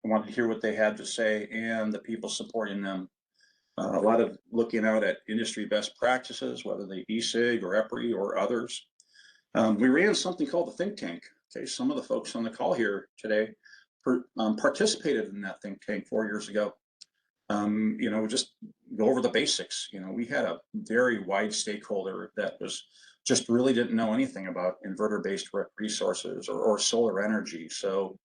We wanted to hear what they had to say and the people supporting them. A lot of looking out at industry best practices, whether they ESIG or EPRI or others. We ran something called the think tank. Okay, some of the folks on the call here today participated in that think tank 4 years ago. You know, just go over the basics. You know, we had a very wide stakeholder that was just really didn't know anything about inverter-based resources or solar energy. So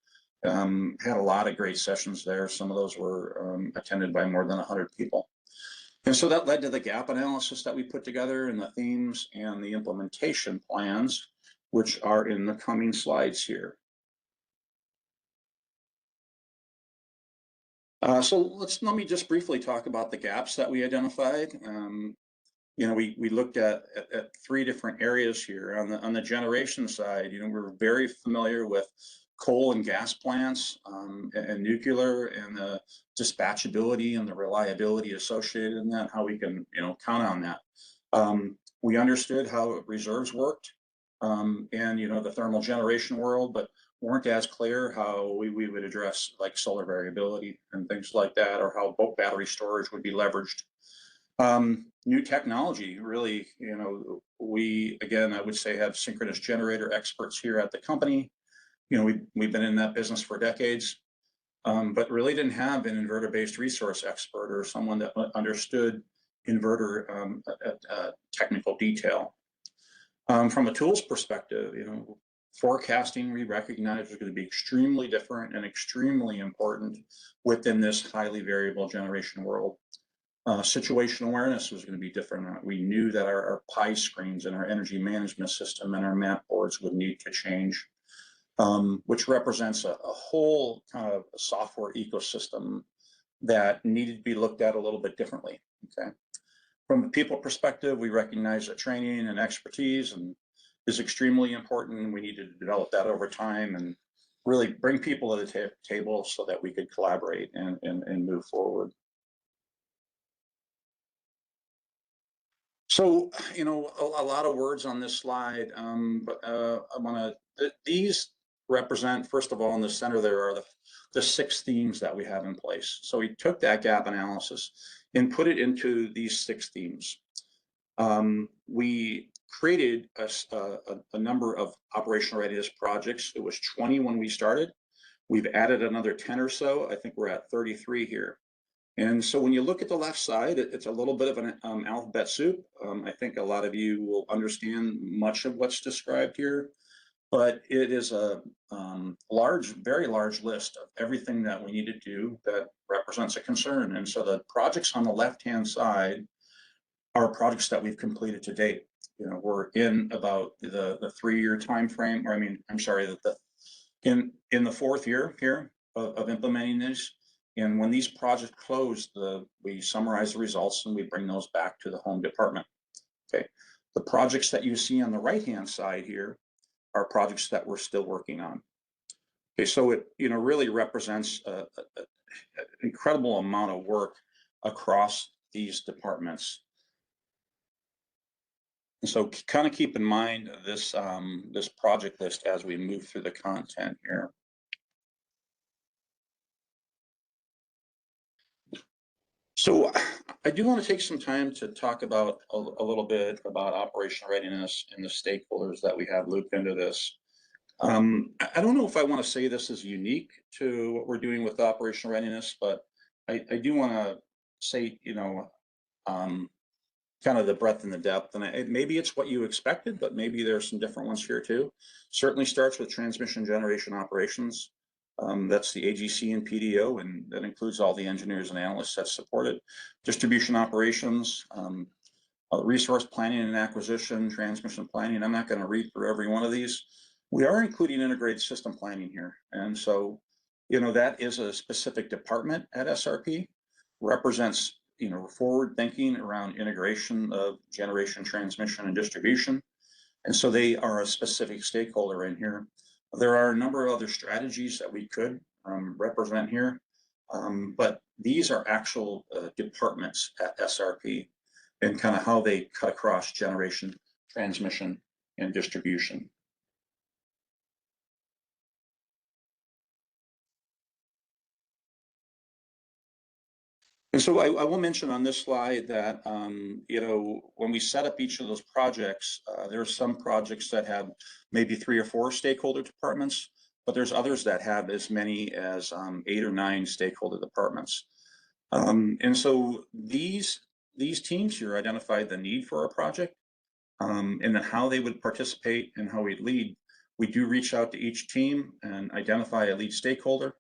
had a lot of great sessions there. Some of those were attended by more than 100 people. And so that led to the gap analysis that we put together and the themes and the implementation plans, which are in the coming slides here. So let me just briefly talk about the gaps that we identified. We looked at 3 different areas here. On the generation side, we're very familiar with coal and gas plants and nuclear, and the dispatchability and the reliability associated in that, how we can count on that. We understood how reserves worked in the thermal generation world, but weren't as clear how we would address like solar variability and things like that, or how both battery storage would be leveraged. New technology, really, again, I would say have synchronous generator experts here at the company. We've been in that business for decades, but really didn't have an inverter-based resource expert or someone that understood inverter technical detail. From a tools perspective, forecasting, we recognize is going to be extremely different and extremely important within this highly variable generation world. Situational awareness was going to be different. We knew that our PI screens and our energy management system and our map boards would need to change, which represents a whole kind of software ecosystem that needed to be looked at a little bit differently. Okay. From a people perspective, we recognize that training and expertise is extremely important, and we needed to develop that over time and really bring people to the table so that we could collaborate and move forward. So, a lot of words on this slide, but these represent, first of all, in the center there are the 6 themes that we have in place. So we took that gap analysis and put it into these 6 themes. We created a number of operational readiness projects. It was 20 when we started. We've added another 10 or so. I think we're at 33 here. And so when you look at the left side, it's a little bit of an alphabet soup. I think a lot of you will understand much of what's described here, but it is a very large list of everything that we need to do that represents a concern. And so the projects on the left-hand side are projects that we've completed to date. We're in about the 3-year time frame, or I'm sorry, in the 4th year here of implementing these. And when these projects close, we summarize the results and we bring those back to the home department. Okay. The projects that you see on the right-hand side here are projects that we're still working on. Okay, so it really represents an incredible amount of work across these departments. And so kind of keep in mind this this project list as we move through the content here. So I do want to take some time to talk about a little bit about operational readiness and the stakeholders that we have looped into this. I don't know if I want to say this is unique to what we're doing with operational readiness, but I do want to say, kind of the breadth and the depth, and maybe it's what you expected, but maybe there's some different ones here too. Certainly starts with transmission generation operations. That's the AGC and PDO, and that includes all the engineers and analysts that support it. Distribution operations, resource planning and acquisition, transmission planning. I'm not going to read through every one of these. We are including integrated system planning here. And so, that is a specific department at SRP, represents, forward thinking around integration of generation, transmission, and distribution. And so they are a specific stakeholder in here. There are a number of other strategies that we could represent here, but these are actual departments at SRP and kind of how they cut across generation, transmission, and distribution. And so I will mention on this slide that, when we set up each of those projects, there are some projects that have maybe 3 or 4 stakeholder departments, but there's others that have as many as 8 or 9 stakeholder departments. And so these teams here identified the need for a project and then how they would participate and how we'd lead. We do reach out to each team and identify a lead stakeholder.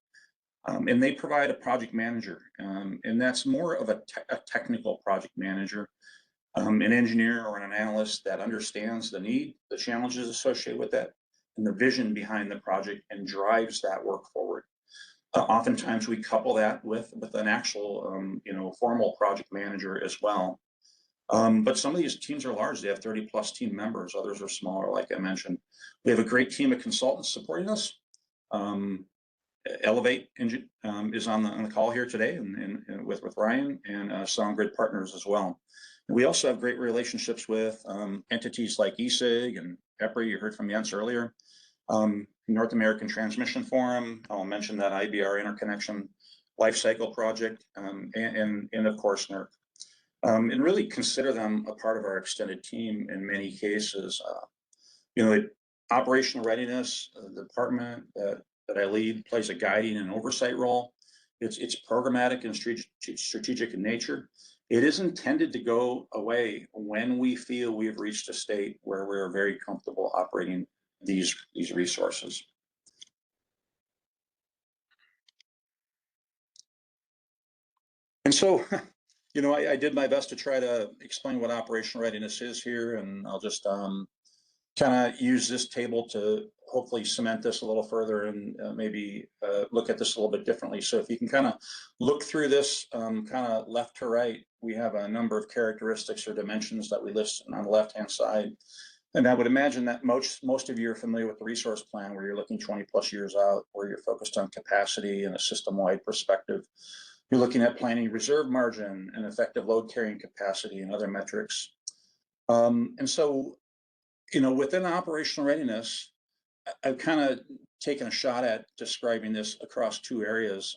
And they provide a project manager, and that's more of a technical project manager, an engineer or an analyst that understands the need, the challenges associated with that, and the vision behind the project and drives that work forward. Oftentimes we couple that with an actual, formal project manager as well. But some of these teams are large. They have 30 plus team members. Others are smaller, like I mentioned. We have a great team of consultants supporting us. Elevate is on the call here today, and with Ryan and SoundGrid partners as well. And we also have great relationships with entities like ESIG and EPRI. You heard from Jens earlier. North American Transmission Forum. I'll mention that IBR interconnection Lifecycle project, and of course NERC. And really consider them a part of our extended team in many cases. Operational readiness, the department that I lead plays a guiding and oversight role. It's programmatic and strategic in nature. It is intended to go away when we feel we have reached a state where we're very comfortable operating these resources. And so, I did my best to try to explain what operational readiness is here, and I'll just kind of use this table to hopefully cement this a little further and maybe look at this a little bit differently. So if you can kind of look through this kind of left to right, we have a number of characteristics or dimensions that we list on the left-hand side. And I would imagine that most of you are familiar with the resource plan, where you're looking 20 plus years out, where you're focused on capacity and a system-wide perspective. You're looking at planning reserve margin and effective load carrying capacity and other metrics. And so, within operational readiness, I've kind of taken a shot at describing this across two areas.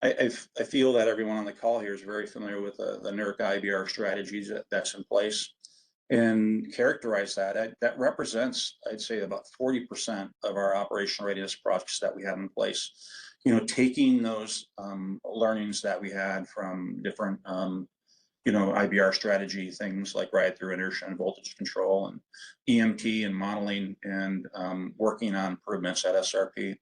I feel that everyone on the call here is very familiar with the NERC IBR strategies that's in place, and characterize that. That represents, I'd say, about 40% of our operational readiness projects that we have in place. Taking those learnings that we had from different IBR strategy, things like ride-through inertia and voltage control and EMT and modeling, and working on improvements at SRP.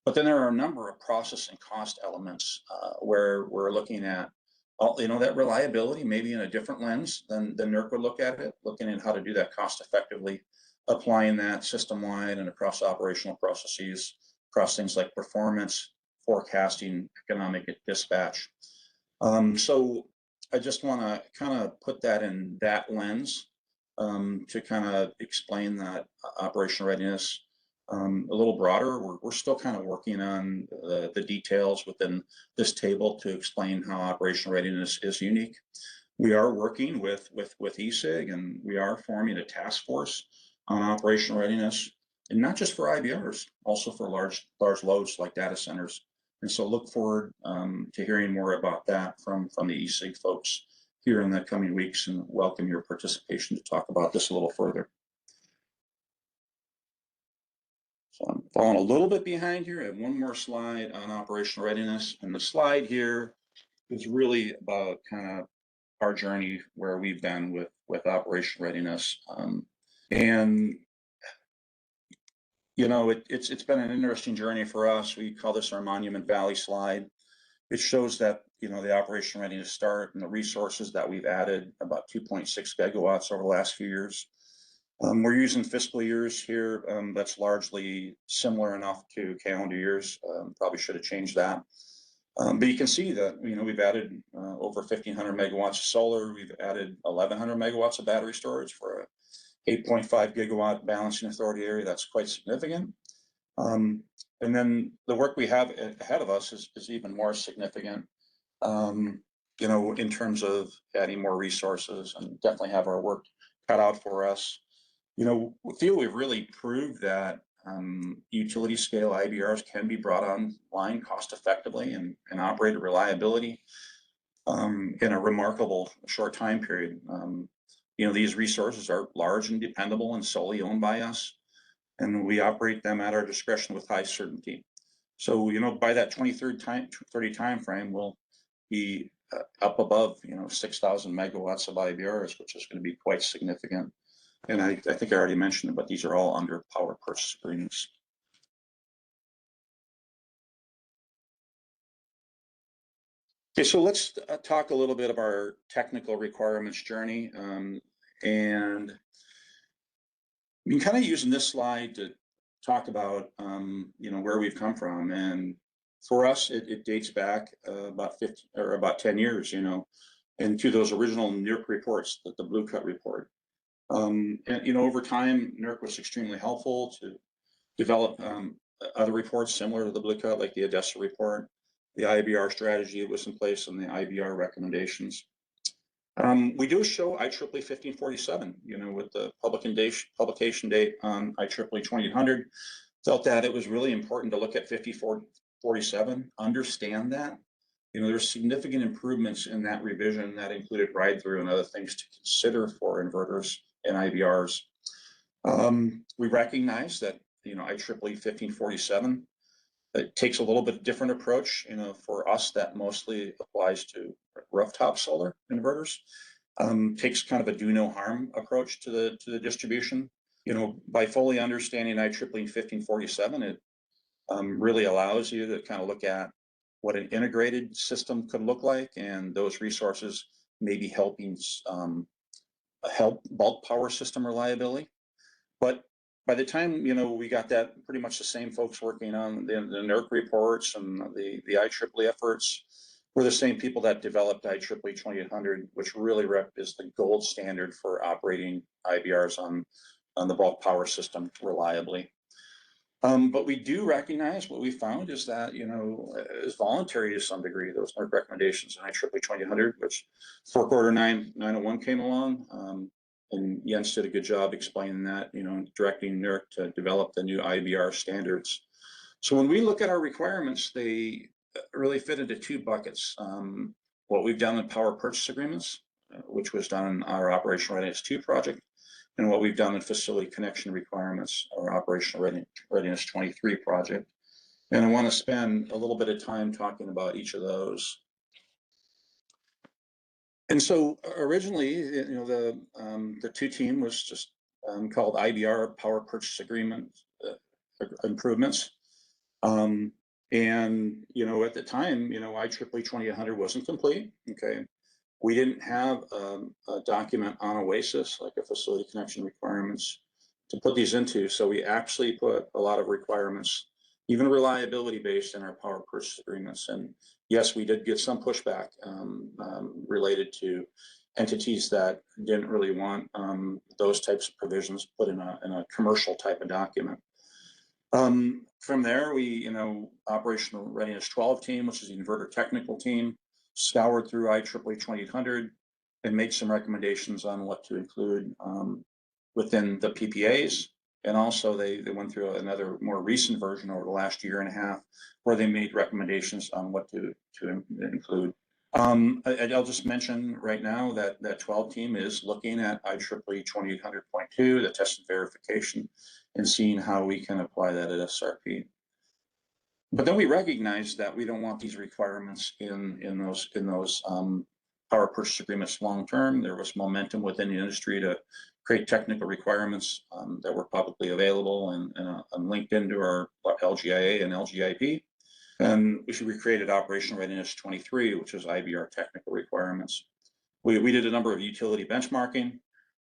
But then there are a number of process and cost elements where we're looking at that reliability, maybe in a different lens than NERC would look at it, looking at how to do that cost effectively, applying that system-wide and across operational processes, across things like performance, forecasting, economic dispatch. So I just want to kind of put that in that lens to kind of explain that operational readiness a little broader. We're still kind of working on the details within this table to explain how operational readiness is unique. We are working with ESIG, and we are forming a task force on operational readiness, and not just for IBRs, also for large loads like data centers. And so look forward to hearing more about that from the ESIG folks here in the coming weeks, and welcome your participation to talk about this a little further. So I'm falling a little bit behind here. I have one more slide on operational readiness, and the slide here is really about kind of our journey, where we've been with operational readiness. It's been an interesting journey for us. We call this our Monument Valley slide. It shows that, the operational readiness start and the resources that we've added, about 2.6 gigawatts over the last few years. We're using fiscal years here. That's largely similar enough to calendar years. Probably should have changed that. But you can see that, we've added over 1,500 megawatts of solar. We've added 1,100 megawatts of battery storage for a 8.5 gigawatt balancing authority area. That's quite significant. And then the work we have ahead of us is even more significant, in terms of adding more resources, and definitely have our work cut out for us. We feel we've really proved that utility scale IBRs can be brought online cost effectively and operate at reliability in a remarkable short time period. These resources are large and dependable and solely owned by us, and we operate them at our discretion with high certainty. So, by that 2030 timeframe, we'll be up above, 6,000 megawatts of IBRs, which is going to be quite significant. And I think I already mentioned it, but these are all under power purchase agreements. Okay, so let's talk a little bit of our technical requirements journey. And I'm kind of using this slide to talk about, where we've come from. And For us, it dates back about 50 or about 10 years, you know, and to those original NERC reports, the Blue Cut report. And, you know, over time, NERC was extremely helpful to develop other reports similar to the Blue Cut, like the Odessa report, the IBR strategy that was in place, and the IBR recommendations. We do show IEEE 1547, you know, with the publication date on IEEE 2800. Felt that it was really important to look at 5447, understand that. You know, there's significant improvements in that revision that included ride-through and other things to consider for inverters and IBRs. We recognize that, you know, IEEE 1547, it takes a little bit different approach, you know, for us that mostly applies to rooftop solar inverters. Takes kind of a do no harm approach to the distribution. You know, by fully understanding IEEE 1547, it really allows you to kind of look at what an integrated system could look like, and those resources may be helping help bulk power system reliability. But by the time, you know, we got that, pretty much the same folks working on the NERC reports and the IEEE efforts were the same people that developed IEEE 2800, which really is the gold standard for operating IBRs on the bulk power system reliably. But we do recognize what we found is that, you know, is voluntary to some degree, those NERC recommendations in IEEE 2800, which FERC Order 901 came along. And Jens did a good job explaining that, you know, directing NERC to develop the new IBR standards. So when we look at our requirements, they really fit into two buckets. What we've done in power purchase agreements, which was done in our Operational Readiness 2 project, and what we've done in facility connection requirements, our Operational Readiness 23 project. And I want to spend a little bit of time talking about each of those. And so originally, you know, the two team was just called IBR Power Purchase Agreement Improvements. And, you know, at the time, you know, IEEE 2800 wasn't complete, okay? We didn't have a document on OASIS, like a facility connection requirements, to put these into. So we actually put a lot of requirements, even reliability based, in our power purchase agreements. And yes, we did get some pushback related to entities that didn't really want those types of provisions put in a commercial type of document. From there, we, you know, Operational Readiness 12 team, which is the inverter technical team, scoured through IEEE 2800 and made some recommendations on what to include within the PPAs. And also they went through another more recent version over the last year and a half where they made recommendations on what to include. I'll just mention right now that that 12 team is looking at IEEE 2800.2, the test and verification, and seeing how we can apply that at SRP. But then we recognize that we don't want these requirements in those power purchase agreements long term. There was momentum within the industry to create technical requirements that were publicly available and linked into our LGIA and LGIP. And we created Operational Readiness 23, which is IBR technical requirements. We did a number of utility benchmarking,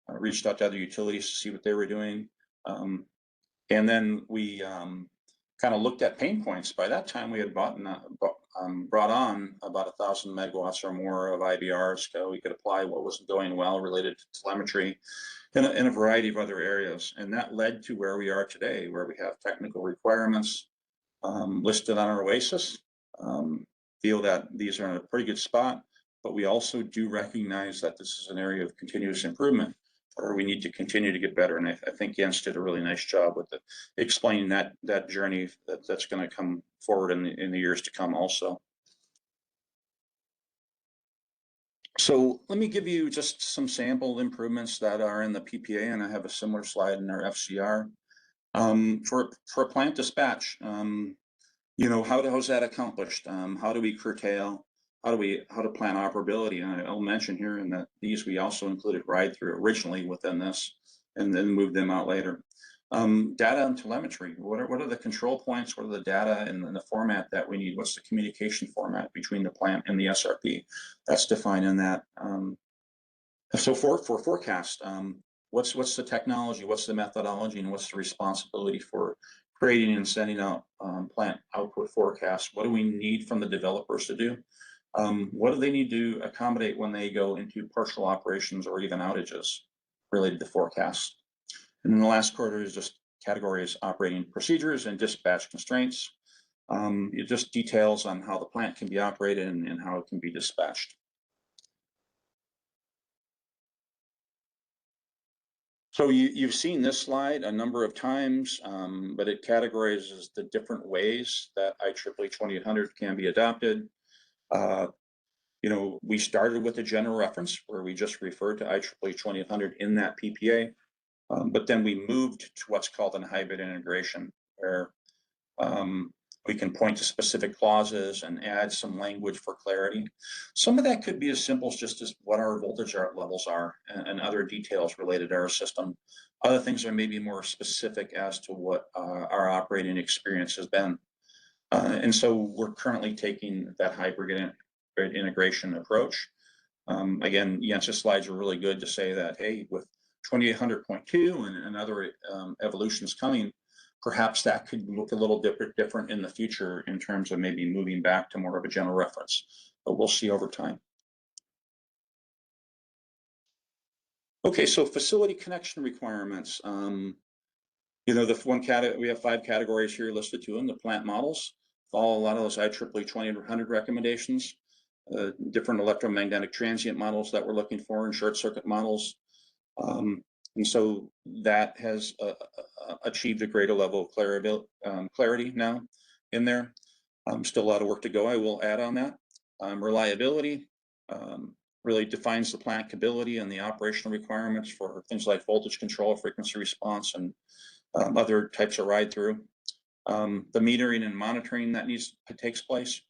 reached out to other utilities to see what they were doing. And then we kind of looked at pain points. By that time, we had brought on about 1,000 megawatts or more of IBRs. So we could apply what wasn't going well related to telemetry in a variety of other areas. And that led to where we are today, where we have technical requirements listed on our OASIS. Feel that these are in a pretty good spot, but we also do recognize that this is an area of continuous improvement, or we need to continue to get better. And I think Jens did a really nice job with explaining that journey that's going to come forward in the years to come also. So let me give you just some sample improvements that are in the PPA, and I have a similar slide in our FCR. For plant dispatch, you know, how's that accomplished? How do we curtail? How to plan operability? And I'll mention here in that these we also included ride-through originally within this, and then moved them out later. Data and telemetry. What are the control points? What are the data and the format that we need? What's the communication format between the plant and the SRP? That's defined in that. So for forecast, what's the technology? What's the methodology? And what's the responsibility for creating and sending out plant output forecast. What do we need from the developers to do? What do they need to accommodate when they go into partial operations or even outages related to forecast? And then the last quarter is just categories, operating procedures and dispatch constraints. It just details on how the plant can be operated and how it can be dispatched. So you've seen this slide a number of times, but it categorizes the different ways that IEEE 2800 can be adopted. You know, we started with a general reference where we just referred to IEEE 2800 in that PPA, but then we moved to what's called an hybrid integration, where we can point to specific clauses and add some language for clarity. Some of that could be as simple as just as what our voltage levels are and other details related to our system. Other things are maybe more specific as to what our operating experience has been. And so we're currently taking that hybrid integration approach. Again, Jens's slides are really good to say that, hey, with 2800.2 and other evolutions coming, perhaps that could look a little different in the future in terms of maybe moving back to more of a general reference, but we'll see over time. Okay, so facility connection requirements. You know, the one category, we have 5 categories here listed to them. The plant models follow a lot of those IEEE 2800 recommendations, different electromagnetic transient models that we're looking for, and short circuit models. And so that has achieved a greater level of clarity now in there. Still a lot of work to go, I will add on that. Reliability really defines the plant capability and the operational requirements for things like voltage control, frequency response, and other types of ride through. The metering and monitoring that takes place.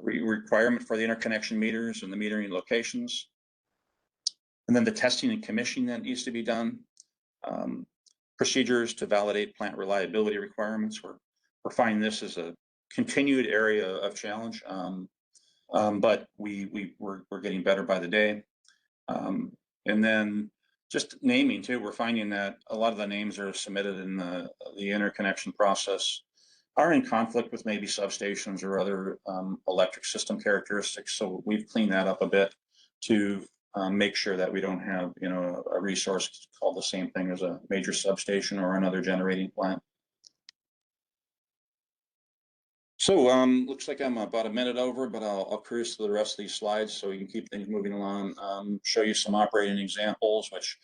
Requirement for the interconnection meters and the metering locations. And then the testing and commissioning that needs to be done. Procedures to validate plant reliability requirements. We're finding this as a continued area of challenge, but we're getting better by the day. And then just naming too, we're finding that a lot of the names are submitted in the interconnection process are in conflict with maybe substations or other electric system characteristics. So we've cleaned that up a bit to make sure that we don't have, you know, a resource called the same thing as a major substation or another generating plant. So looks like I'm about a minute over, but I'll cruise through the rest of these slides so we can keep things moving along. Show you some operating examples, which,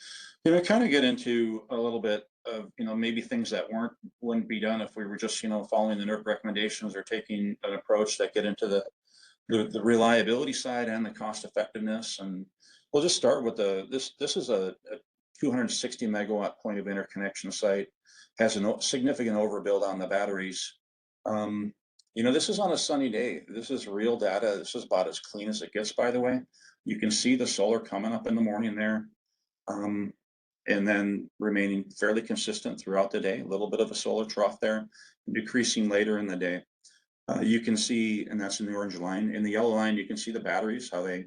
you know, kind of get into a little bit of, you know, maybe things that wouldn't be done if we were just, you know, following the NERC recommendations or taking an approach that get into the reliability side and the cost effectiveness. And we'll just start with this is a 260 megawatt point of interconnection site, has a significant overbuild on the batteries. You know, this is on a sunny day. This is real data. This is about as clean as it gets, by the way. You can see the solar coming up in the morning there, and then remaining fairly consistent throughout the day. A little bit of a solar trough there, decreasing later in the day. You can see, and that's in the orange line. In the yellow line, you can see the batteries, how they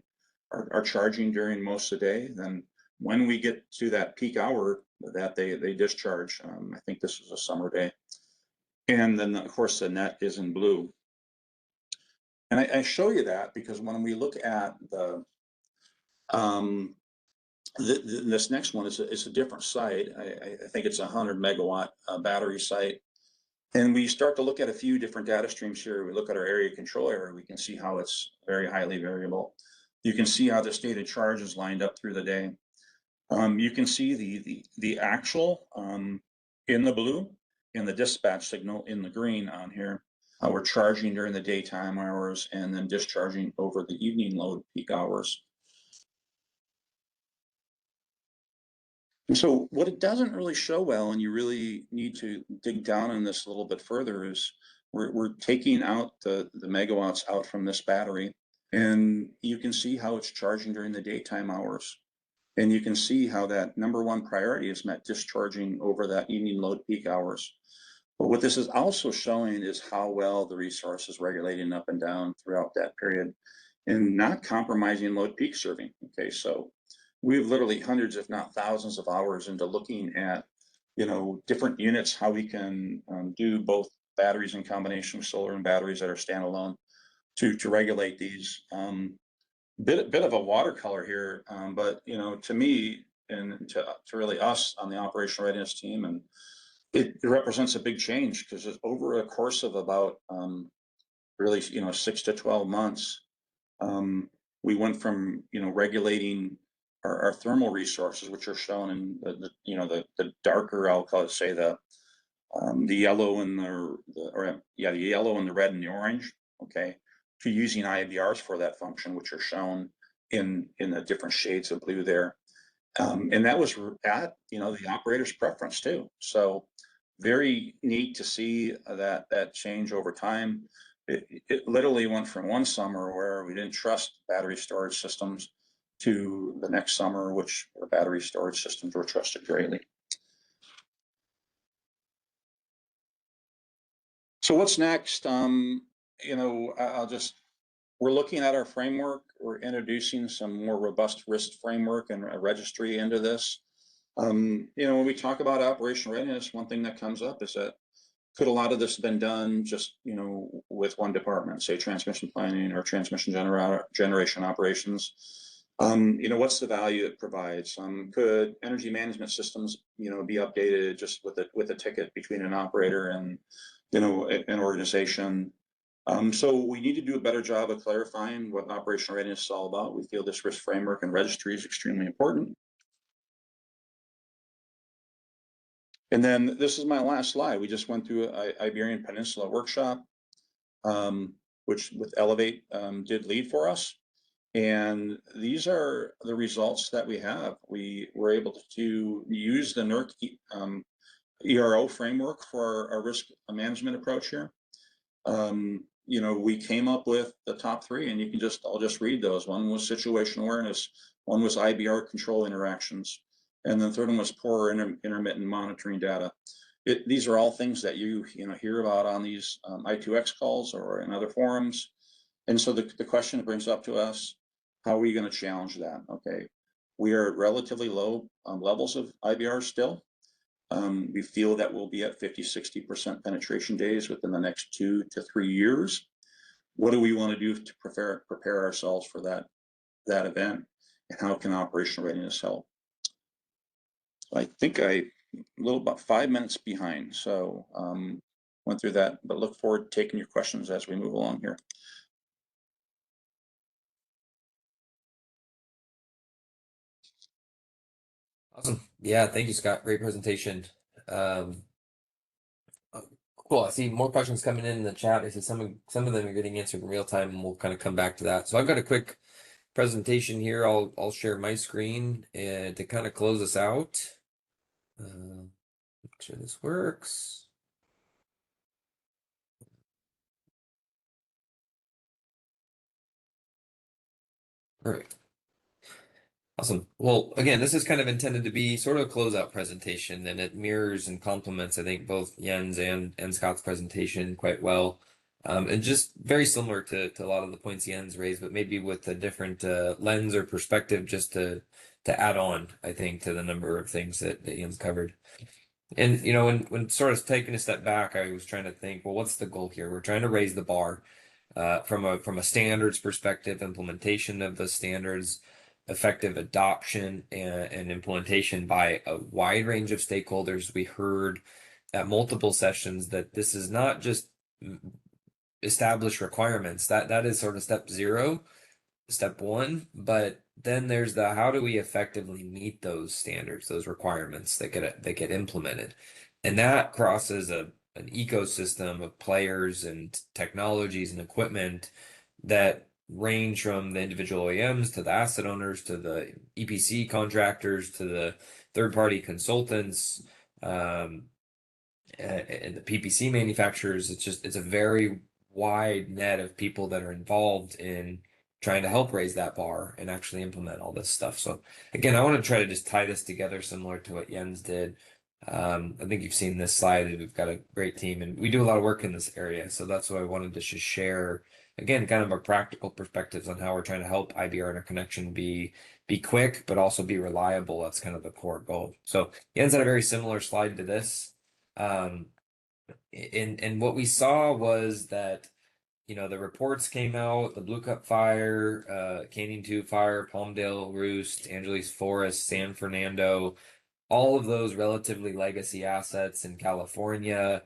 are charging during most of the day. Then when we get to that peak hour that they discharge, I think this is a summer day. And then of course the net is in blue. And I show you that because when we look at this next one, it's a different site. I think it's a 100 megawatt battery site. And we start to look at a few different data streams here. We look at our area control area. We can see how it's very highly variable. You can see how the stated charge is lined up through the day. You can see the actual in the blue and the dispatch signal in the green on here. We're charging during the daytime hours and then discharging over the evening load peak hours. And so what it doesn't really show well, and you really need to dig down on this a little bit further, is we're taking out the megawatts out from this battery, and you can see how it's charging during the daytime hours. And you can see how that #1 priority is met discharging over that evening load peak hours. But what this is also showing is how well the resource is regulating up and down throughout that period and not compromising load peak serving. Okay, so we've literally hundreds, if not thousands of hours into looking at, you know, different units, how we can do both batteries in combination with solar and batteries that are standalone to regulate these. Bit of a watercolor here, but to me and to really us on the operational readiness team, and it represents a big change because it's over a course of about really 6 to 12 months. We went from regulating our thermal resources, which are shown in the darker, I'll call it, say the yellow and the yellow and the red and the orange, okay, to using IBRs for that function, which are shown in the different shades of blue there. And that was at the operator's preference too. So very neat to see that change over time. It literally went from one summer where we didn't trust battery storage systems to the next summer, which battery storage systems were trusted greatly. So what's next? We're looking at our framework. We're introducing some more robust risk framework and a registry into this. When we talk about operational readiness, one thing that comes up is that could a lot of this have been done just, with one department, say transmission planning or transmission generation operations? What's the value it provides? Could energy management systems, be updated just with a ticket between an operator and, an organization? So we need to do a better job of clarifying what operational readiness is all about. We feel this risk framework and registry is extremely important. And then this is my last slide. We just went through an Iberian Peninsula workshop, which with Elevate did lead for us. And these are the results that we have. We were able to use the NERC ERO framework for our risk management approach here. We came up with the top three, and I'll just read those. One was situational awareness, one was IBR control interactions, and the third one was poor intermittent monitoring data. These are all things that you hear about on these i2X calls or in other forums. And so the question brings up to us, how are we going to challenge that? Okay, we are at relatively low levels of IBR still. We feel that we'll be at 50–60% penetration days within the next 2 to 3 years. What do we want to do to prepare ourselves for that event? And how can operational readiness help? I think about 5 minutes behind, so went through that, but look forward to taking your questions as we move along here.
Awesome. Yeah, thank you, Scott. Great presentation. Cool. I see more questions coming in the chat. I see some of them are getting answered in real time, and we'll kind of come back to that. So I've got a quick presentation here. I'll share my screen and to kind of close us out. Make sure this works. Perfect. Awesome. Well, again, this is kind of intended to be sort of a closeout presentation, and it mirrors and complements, I think, both Jens and Scott's presentation quite well. And just very similar to a lot of the points Jens raised, but maybe with a different lens or perspective, just to add on, I think, to the number of things that Jens covered. And when sort of taking a step back, I was trying to think, well, what's the goal here? We're trying to raise the bar from a standards perspective, implementation of the standards, effective adoption and implementation by a wide range of stakeholders. We heard at multiple sessions that this is not just establish requirements. That is sort of step 0, step 1, but then there's the how do we effectively meet those standards, those requirements that get implemented, and that crosses an ecosystem of players and technologies and equipment that range from the individual OEMs to the asset owners to the EPC contractors to the third-party consultants and the PPC manufacturers. It's a very wide net of people that are involved in trying to help raise that bar and actually implement all this stuff. So again, I want to try to just tie this together similar to what Jens did. I think you've seen this slide, and we've got a great team, and we do a lot of work in this area. So that's why I wanted to just share, again, kind of our practical perspectives on how we're trying to help IBR interconnection be quick, but also be reliable. That's kind of the core goal. So Jens had a very similar slide to this. And what we saw was that, you know, the reports came out, the Blue Cup Fire, Canyon 2 Fire, Palmdale Roost, Angeles Forest, San Fernando, all of those relatively legacy assets in California,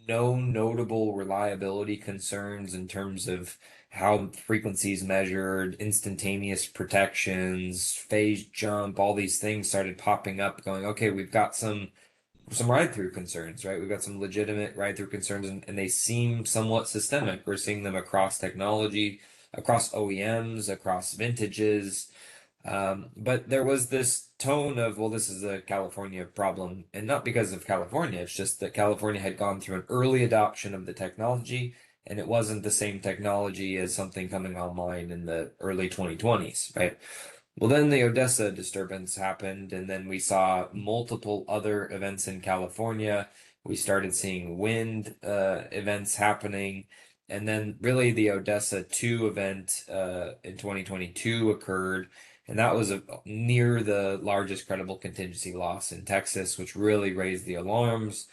no notable reliability concerns in terms of how frequencies measured, instantaneous protections, phase jump, all these things started popping up going, okay, we've got some ride-through concerns, right? We've got some legitimate ride-through concerns, and they seem somewhat systemic. We're seeing them across technology, across OEMs, across vintages. But there was this tone of, well, this is a California problem, and not because of California. It's just that California had gone through an early adoption of the technology, and it wasn't the same technology as something coming online in the early 2020s, right? Well, then the Odessa disturbance happened, and then we saw multiple other events in California. We started seeing wind events happening, and then really the Odessa 2 event in 2022 occurred, and that was near the largest credible contingency loss in Texas, which really raised the alarms.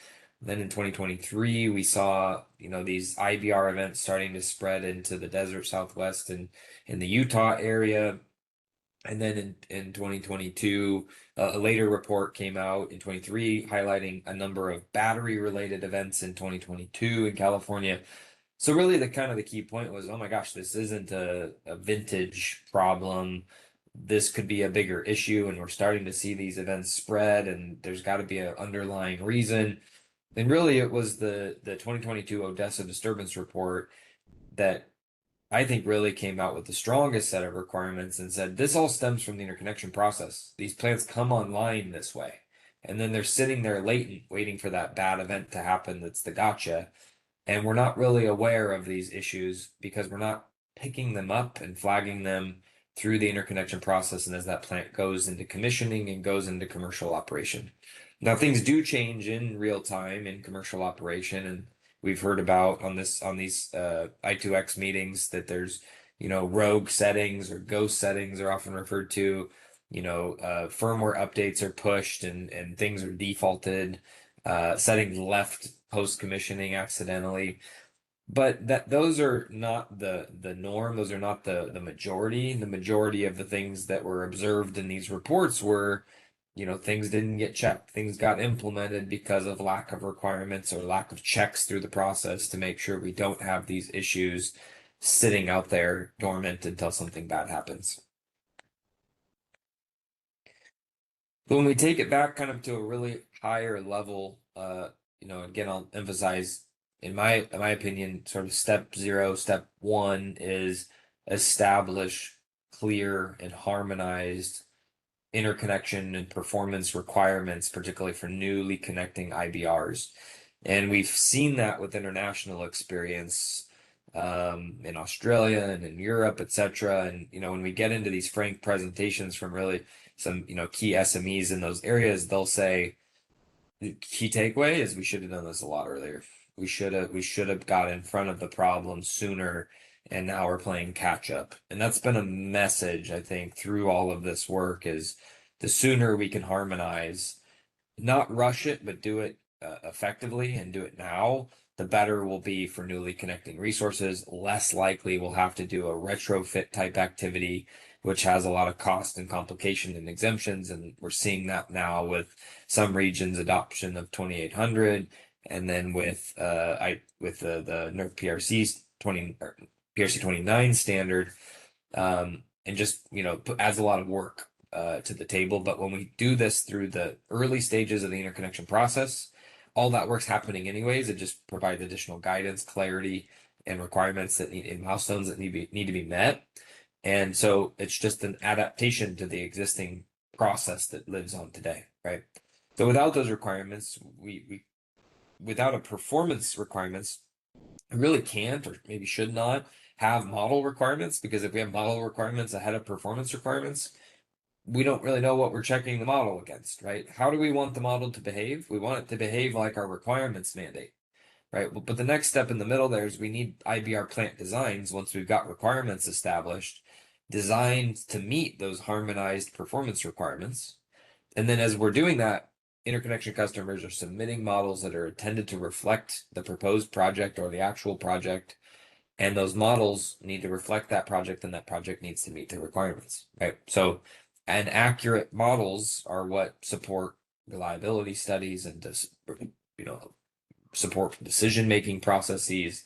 Then in 2023, we saw, you know, these IBR events starting to spread into the desert Southwest and in the Utah area. And then in 2022, a later report came out in 23 highlighting a number of battery related events in 2022 in California. So really the kind of the key point was, oh my gosh, this isn't a vintage problem. This could be a bigger issue, and we're starting to see these events spread, and there's got to be an underlying reason. And really it was the 2022 Odessa disturbance report that I think really came out with the strongest set of requirements and said this all stems from the interconnection process. These plants come online this way, and then they're sitting there latent, waiting for that bad event to happen. That's the gotcha. And we're not really aware of these issues because we're not picking them up and flagging them through the interconnection process and as that plant goes into commissioning and goes into commercial operation. Now things do change in real time in commercial operation, and we've heard about on these i2X meetings that there's, you know, rogue settings or ghost settings are often referred to. You know, firmware updates are pushed and things are defaulted, settings left post commissioning accidentally. But those are not the norm. Those are not the majority. The majority of the things that were observed in these reports were, you know, things didn't get checked. Things got implemented because of lack of requirements or lack of checks through the process to make sure we don't have these issues sitting out there dormant until something bad happens. But when we take it back kind of to a really higher level, you know, again, I'll emphasize in my opinion, sort of step 1 is establish clear and harmonized interconnection and performance requirements, particularly for newly connecting IBRs. And we've seen that with international experience in Australia and in Europe, etc. And, you know, when we get into these frank presentations from really some, you know, key SMEs in those areas, they'll say, the key takeaway is we should have done this a lot earlier. We should have got in front of the problem sooner, and now we're playing catch up. And that's been a message, I think, through all of this work is the sooner we can harmonize, not rush it, but do it effectively and do it now, the better will be for newly connecting resources. Less likely we'll have to do a retrofit type activity, which has a lot of cost and complication and exemptions. And we're seeing that now with some regions' adoption of 2800, and then with the NERC PRC 29 standard, and just, you know, adds a lot of work to the table. But when we do this through the early stages of the interconnection process, all that work's happening anyways. It just provides additional guidance, clarity, and requirements that need, and milestones that need to be met. And so it's just an adaptation to the existing process that lives on today, right? So without those requirements, we without a performance requirements, we really can't or maybe should not have model requirements, because if we have model requirements ahead of performance requirements, we don't really know what we're checking the model against, right? How do we want the model to behave? We want it to behave like our requirements mandate, right? But the next step in the middle there is we need IBR plant designs once we've got requirements established, designed to meet those harmonized performance requirements. And then as we're doing that, interconnection customers are submitting models that are intended to reflect the proposed project or the actual project, and those models need to reflect that project, and that project needs to meet the requirements, right? So, and accurate models are what support reliability studies and support decision-making processes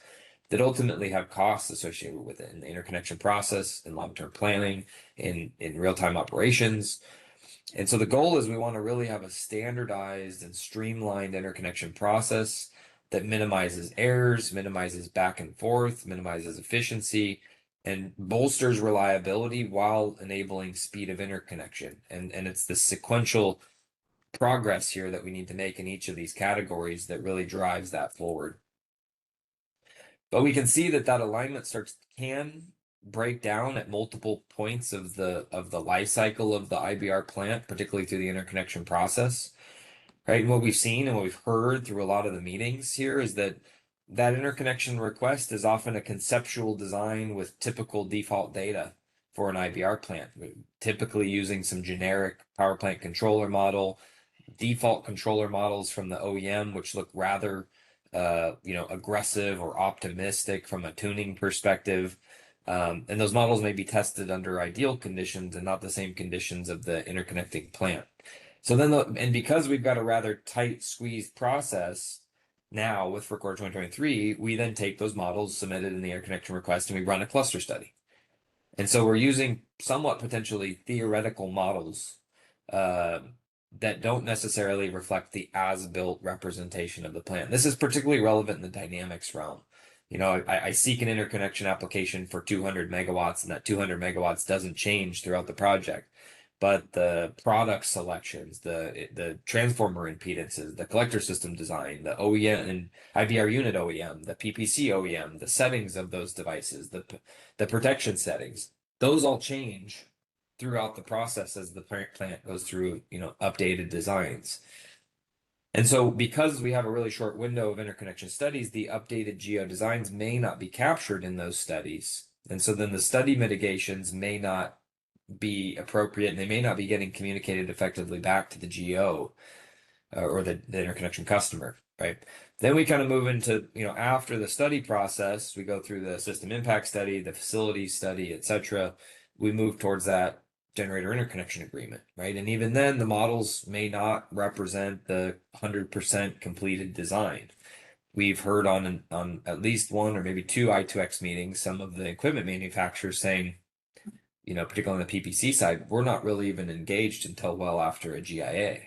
that ultimately have costs associated with it in the interconnection process, in long-term planning, in real-time operations. And so the goal is we want to really have a standardized and streamlined interconnection process that minimizes errors, minimizes back and forth, minimizes efficiency, and bolsters reliability while enabling speed of interconnection. And it's the sequential progress here that we need to make in each of these categories that really drives that forward. But we can see that alignment can break down at multiple points of the life cycle of the IBR plant, particularly through the interconnection process. Right. And what we've seen and what we've heard through a lot of the meetings here is that interconnection request is often a conceptual design with typical default data for an IBR plant, typically using some generic power plant controller model, default controller models from the OEM, which look rather aggressive or optimistic from a tuning perspective. And those models may be tested under ideal conditions and not the same conditions of the interconnecting plant. So then, and because we've got a rather tight squeezed process now with FERC Order 2023, we then take those models submitted in the interconnection request and we run a cluster study. And so we're using somewhat potentially theoretical models that don't necessarily reflect the as-built representation of the plant. This is particularly relevant in the dynamics realm. I seek an interconnection application for 200 megawatts, and that 200 megawatts doesn't change throughout the project. But the product selections, the transformer impedances, the collector system design, the OEM and IBR unit OEM, the PPC OEM, the settings of those devices, the protection settings, those all change throughout the process as the plant goes through, updated designs. And so because we have a really short window of interconnection studies, the updated geo designs may not be captured in those studies. And so then the study mitigations may not be appropriate, and they may not be getting communicated effectively back to the GO or the interconnection customer, right? Then we kind of move into, after the study process, we go through the system impact study, the facility study, etc. We move towards that generator interconnection agreement, right? And even then, the models may not represent the 100% completed design. We've heard on at least one or maybe two i2X meetings, some of the equipment manufacturers saying, particularly on the PPC side, we're not really even engaged until well after a GIA.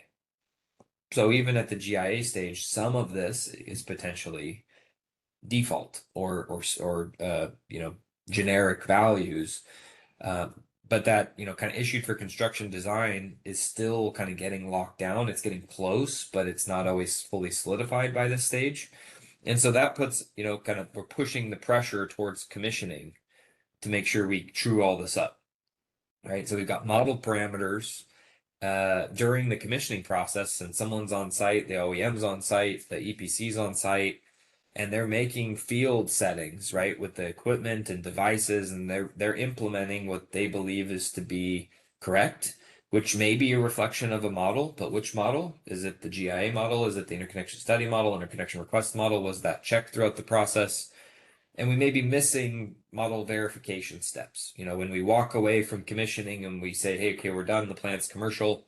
So even at the GIA stage, some of this is potentially default or generic values. But that, kind of issued for construction design is still kind of getting locked down. It's getting close, but it's not always fully solidified by this stage. And so that puts, we're pushing the pressure towards commissioning to make sure we true all this up. Right. So we've got model parameters during the commissioning process, and someone's on site, the OEM's on site, the EPC's on site, and they're making field settings, right, with the equipment and devices, and they're implementing what they believe is to be correct, which may be a reflection of a model, but which model? Is it the GIA model? Is it the interconnection study model, interconnection request model? Was that checked throughout the process? And we may be missing model verification steps. When we walk away from commissioning and we say, hey, okay, we're done, the plant's commercial,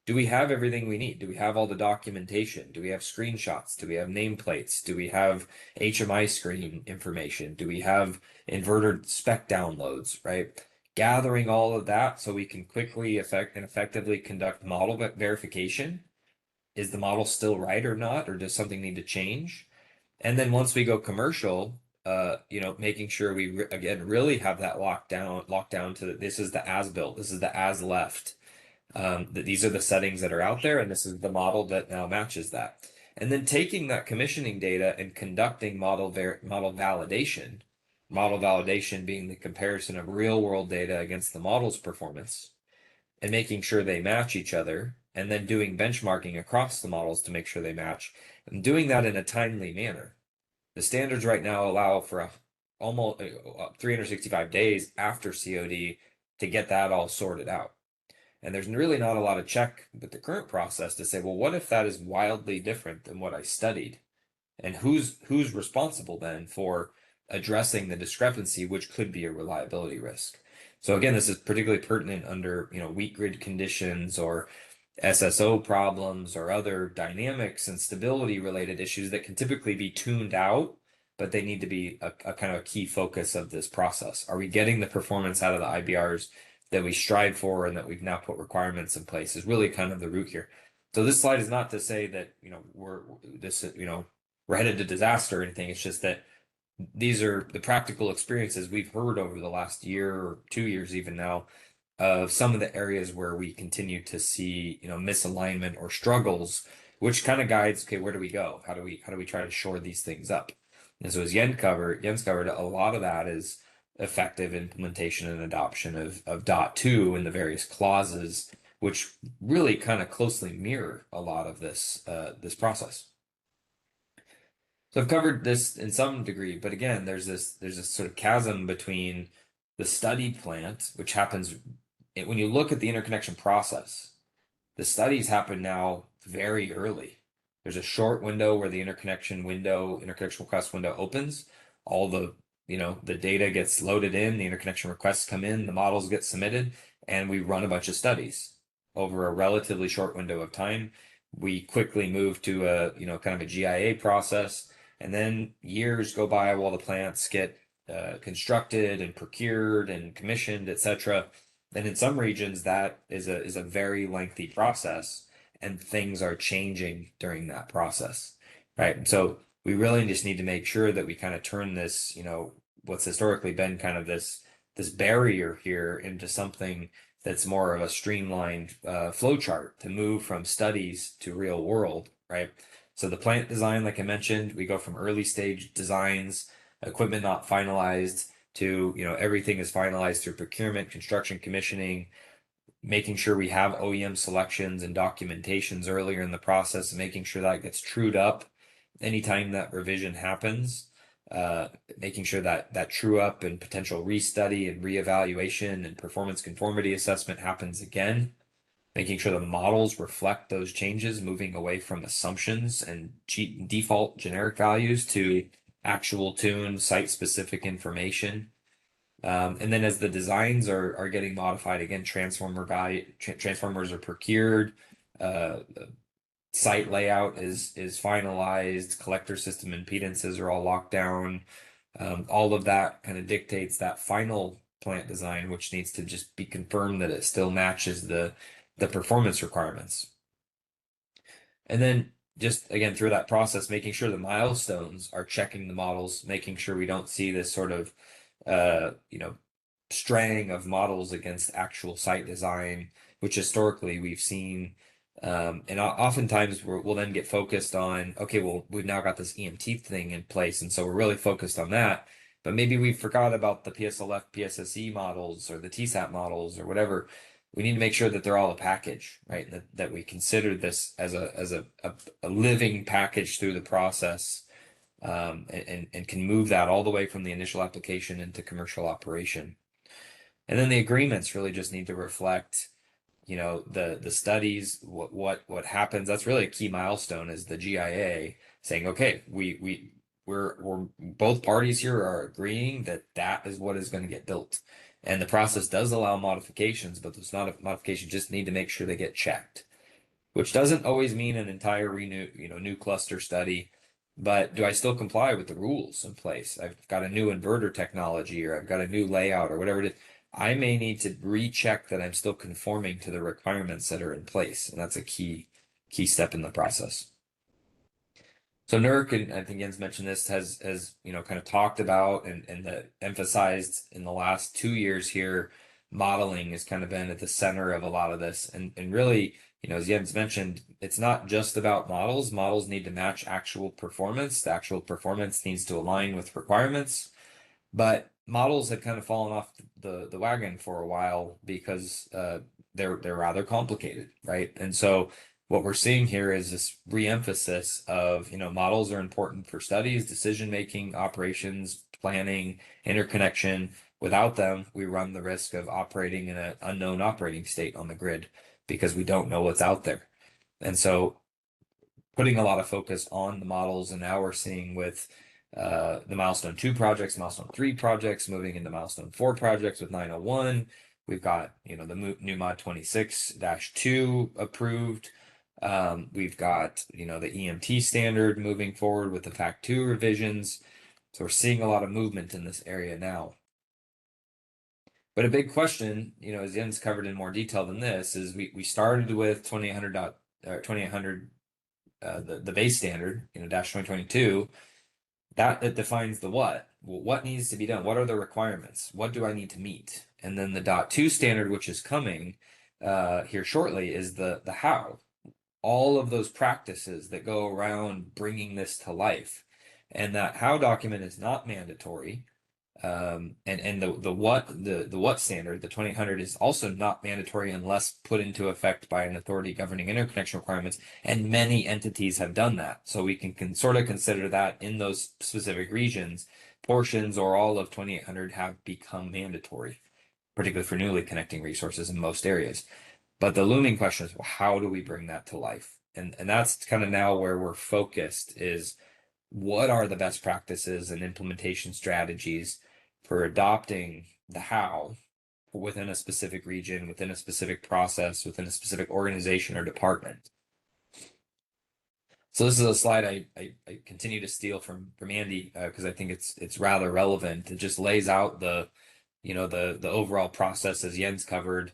do we have everything we need? Do we have all the documentation? Do we have screenshots? Do we have nameplates? Do we have HMI screen information? Do we have inverter spec downloads, right? Gathering all of that so we can quickly effectively conduct model verification. Is the model still right or not? Or does something need to change? And then once we go commercial, making sure we again really have that locked down to this is the as built, this is the as left, that these are the settings that are out there, and this is the model that now matches that. And then taking that commissioning data and conducting model validation being the comparison of real world data against the model's performance, and making sure they match each other, and then doing benchmarking across the models to make sure they match, and doing that in a timely manner. The standards right now allow for almost 365 days after COD to get that all sorted out. And there's really not a lot of check with the current process to say, well, what if that is wildly different than what I studied? And who's responsible then for addressing the discrepancy, which could be a reliability risk? So again, this is particularly pertinent under, weak grid conditions or SSO problems or other dynamics and stability related issues that can typically be tuned out, but they need to be a kind of a key focus of this process. Are we getting the performance out of the IBRs that we strive for and that we've now put requirements in place is really kind of the root here. So this slide is not to say that, we're headed to disaster or anything. It's just that these are the practical experiences we've heard over the last year or 2 years even now of some of the areas where we continue to see, misalignment or struggles, which kind of guides, okay, where do we go? How do we try to shore these things up? And so as Jens covered, a lot of that is effective implementation and adoption of .2 and the various clauses, which really kind of closely mirror a lot of this process. So I've covered this in some degree, but again, there's this sort of chasm between the studied plant, which happens when you look at the interconnection process. The studies happen now very early. There's a short window where the interconnection request window opens. All the data gets loaded in, the interconnection requests come in, the models get submitted, and we run a bunch of studies over a relatively short window of time. We quickly move to a kind of a GIA process. And then years go by while the plants get constructed and procured and commissioned, etc. And in some regions, that is a very lengthy process, and things are changing during that process, right? And so we really just need to make sure that we kind of turn this, what's historically been kind of this barrier here into something that's more of a streamlined flow chart to move from studies to real world, right? So the plant design, like I mentioned, we go from early stage designs, equipment not finalized, to everything is finalized through procurement, construction, commissioning, making sure we have OEM selections and documentations earlier in the process, and making sure that gets trued up anytime that revision happens, making sure that true up and potential restudy and reevaluation and performance conformity assessment happens again. Making sure the models reflect those changes, moving away from assumptions and default generic values to actual tune site-specific information. And then as the designs are getting modified, again, transformers are procured, site layout is finalized, collector system impedances are all locked down. All of that kind of dictates that final plant design, which needs to just be confirmed that it still matches the performance requirements. And then just again through that process, making sure the milestones are checking the models, making sure we don't see this sort of straying of models against actual site design, which historically we've seen. And oftentimes we'll then get focused on, okay, well, we've now got this EMT thing in place, and so we're really focused on that. But maybe we forgot about the PSLF, PSSE models or the TSAT models or whatever. We need to make sure that they're all a package, right? That we consider this as a living package through the process, and can move that all the way from the initial application into commercial operation. And then the agreements really just need to reflect, the studies, what happens. That's really a key milestone, is the GIA saying, okay, we're both parties here are agreeing that is what is going to get built. And the process does allow modifications, but those modifications just need to make sure they get checked, which doesn't always mean an entire new cluster study. But do I still comply with the rules in place? I've got a new inverter technology, or I've got a new layout, or whatever it is. I may need to recheck that I'm still conforming to the requirements that are in place. And that's a key step in the process. So NERC, and I think Jens mentioned this, has kind of talked about and emphasized in the last 2 years here, modeling has kind of been at the center of a lot of this. And really, as Jens mentioned, it's not just about models. Models need to match actual performance. The actual performance needs to align with requirements. But models had kind of fallen off the wagon for a while because they're rather complicated, right? And so what we're seeing here is this re-emphasis of, models are important for studies, decision-making, operations, planning, interconnection. Without them, we run the risk of operating in an unknown operating state on the grid because we don't know what's out there. And so putting a lot of focus on the models, and now we're seeing with the milestone 2 projects, milestone 3 projects, moving into milestone 4 projects with 901. We've got, the new mod 26-2 approved. We've got, the EMT standard moving forward with the FACT 2 revisions. So we're seeing a lot of movement in this area now. But a big question, as Jens covered in more detail than this, is we started with 2800 the base standard, dash 2022, that defines the what. Well, what needs to be done? What are the requirements? What do I need to meet? And then the .2 standard, which is coming here shortly, is the how. All of those practices that go around bringing this to life. And that how document is not mandatory. And the what standard, the 2800, is also not mandatory unless put into effect by an authority governing interconnection requirements, and many entities have done that. So we can sort of consider that in those specific regions, portions or all of 2800 have become mandatory, particularly for newly connecting resources in most areas. But the looming question is, well, how do we bring that to life? And that's kind of now where we're focused, is what are the best practices and implementation strategies for adopting the how within a specific region, within a specific process, within a specific organization or department. So this is a slide I continue to steal from Andy because I think it's rather relevant. It just lays out the overall process as Jens covered.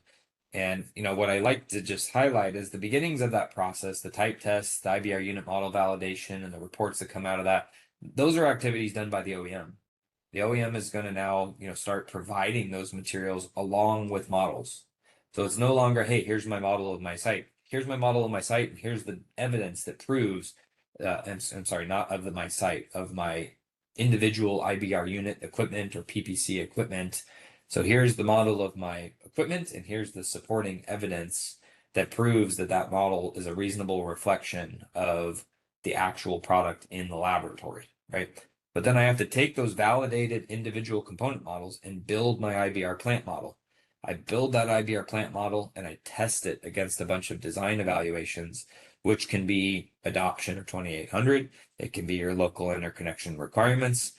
And what I like to just highlight is the beginnings of that process, the type tests, the IBR unit model validation, and the reports that come out of that. Those are activities done by the OEM. The OEM is going to now, start providing those materials along with models. So it's no longer, hey, here's my model of my site. Here's my model of my site, and here's the evidence that proves, I'm sorry, not of my site, of my individual IBR unit equipment or PPC equipment. So here's the model of my equipment, and here's the supporting evidence that proves that that model is a reasonable reflection of the actual product in the laboratory, right? But then I have to take those validated individual component models and build my IBR plant model. I build that IBR plant model and I test it against a bunch of design evaluations, which can be adoption of 2800. It can be your local interconnection requirements.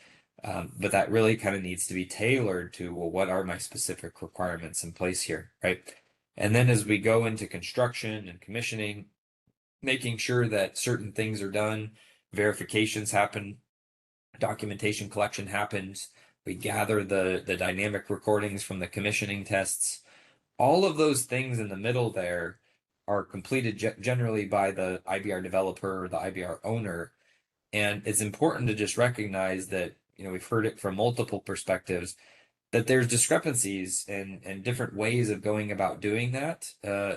But that really kind of needs to be tailored to, well, what are my specific requirements in place here, right? And then as we go into construction and commissioning, making sure that certain things are done, verifications happen, documentation collection happens, we gather the dynamic recordings from the commissioning tests. All of those things in the middle there are completed generally by the IBR developer or the IBR owner. And it's important to just recognize that, we've heard it from multiple perspectives, that there's discrepancies and different ways of going about doing that,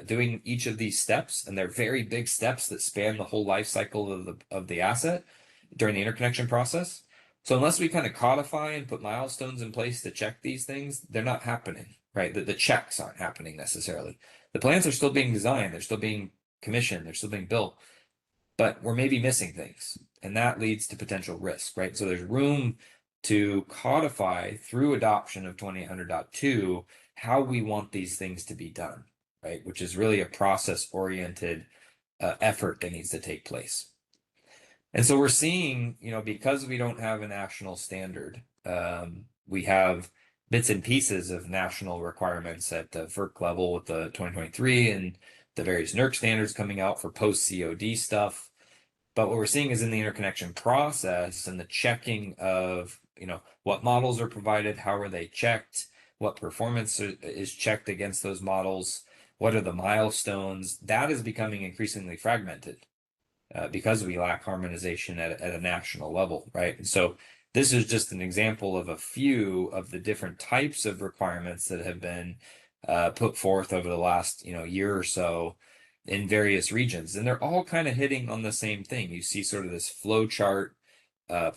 doing each of these steps. And they're very big steps that span the whole life cycle of the asset during the interconnection process. So unless we kind of codify and put milestones in place to check these things, they're not happening, right? The checks aren't happening necessarily. The plants are still being designed, they're still being commissioned, they're still being built, but we're maybe missing things. And that leads to potential risk, right? So there's room to codify through adoption of 2800.2 how we want these things to be done, right? Which is really a process-oriented effort that needs to take place. And so we're seeing, because we don't have a national standard, we have bits and pieces of national requirements at the FERC level with the 2023 and the various NERC standards coming out for post-COD stuff. But what we're seeing is in the interconnection process and the checking of, what models are provided, how are they checked, what performance is checked against those models, what are the milestones, that is becoming increasingly fragmented because we lack harmonization at a national level, right? And so this is just an example of a few of the different types of requirements that have been put forth over the last, year or so in various regions. And they're all kind of hitting on the same thing. You see sort of this flow chart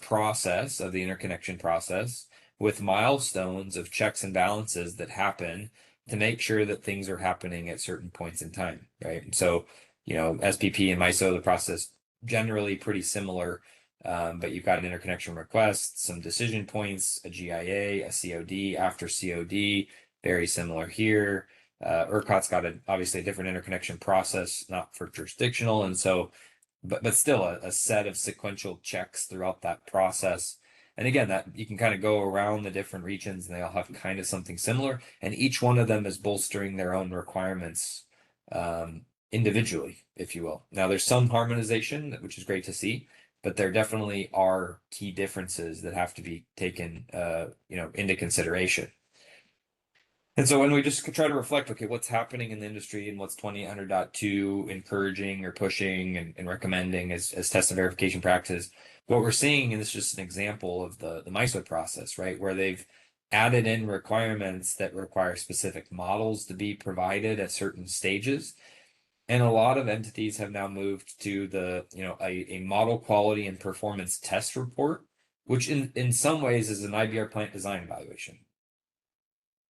process of the interconnection process with milestones of checks and balances that happen to make sure that things are happening at certain points in time, right? And so, SPP and MISO, the process generally pretty similar But you've got an interconnection request, some decision points, a GIA, a COD. After COD, very similar here. ERCOT's got obviously a different interconnection process, not for jurisdictional, and so, but still a set of sequential checks throughout that process. And again, that you can kind of go around the different regions, and they all have kind of something similar, and each one of them is bolstering their own requirements individually, if you will. Now, there's some harmonization, which is great to see, but there definitely are key differences that have to be taken, into consideration. And so when we just try to reflect, okay, what's happening in the industry and what's 2800.2 encouraging or pushing and recommending as test and verification practices, what we're seeing, and this is just an example of the MISO process, right, where they've added in requirements that require specific models to be provided at certain stages. And a lot of entities have now moved to a model quality and performance test report, which in some ways is an IBR plant design evaluation.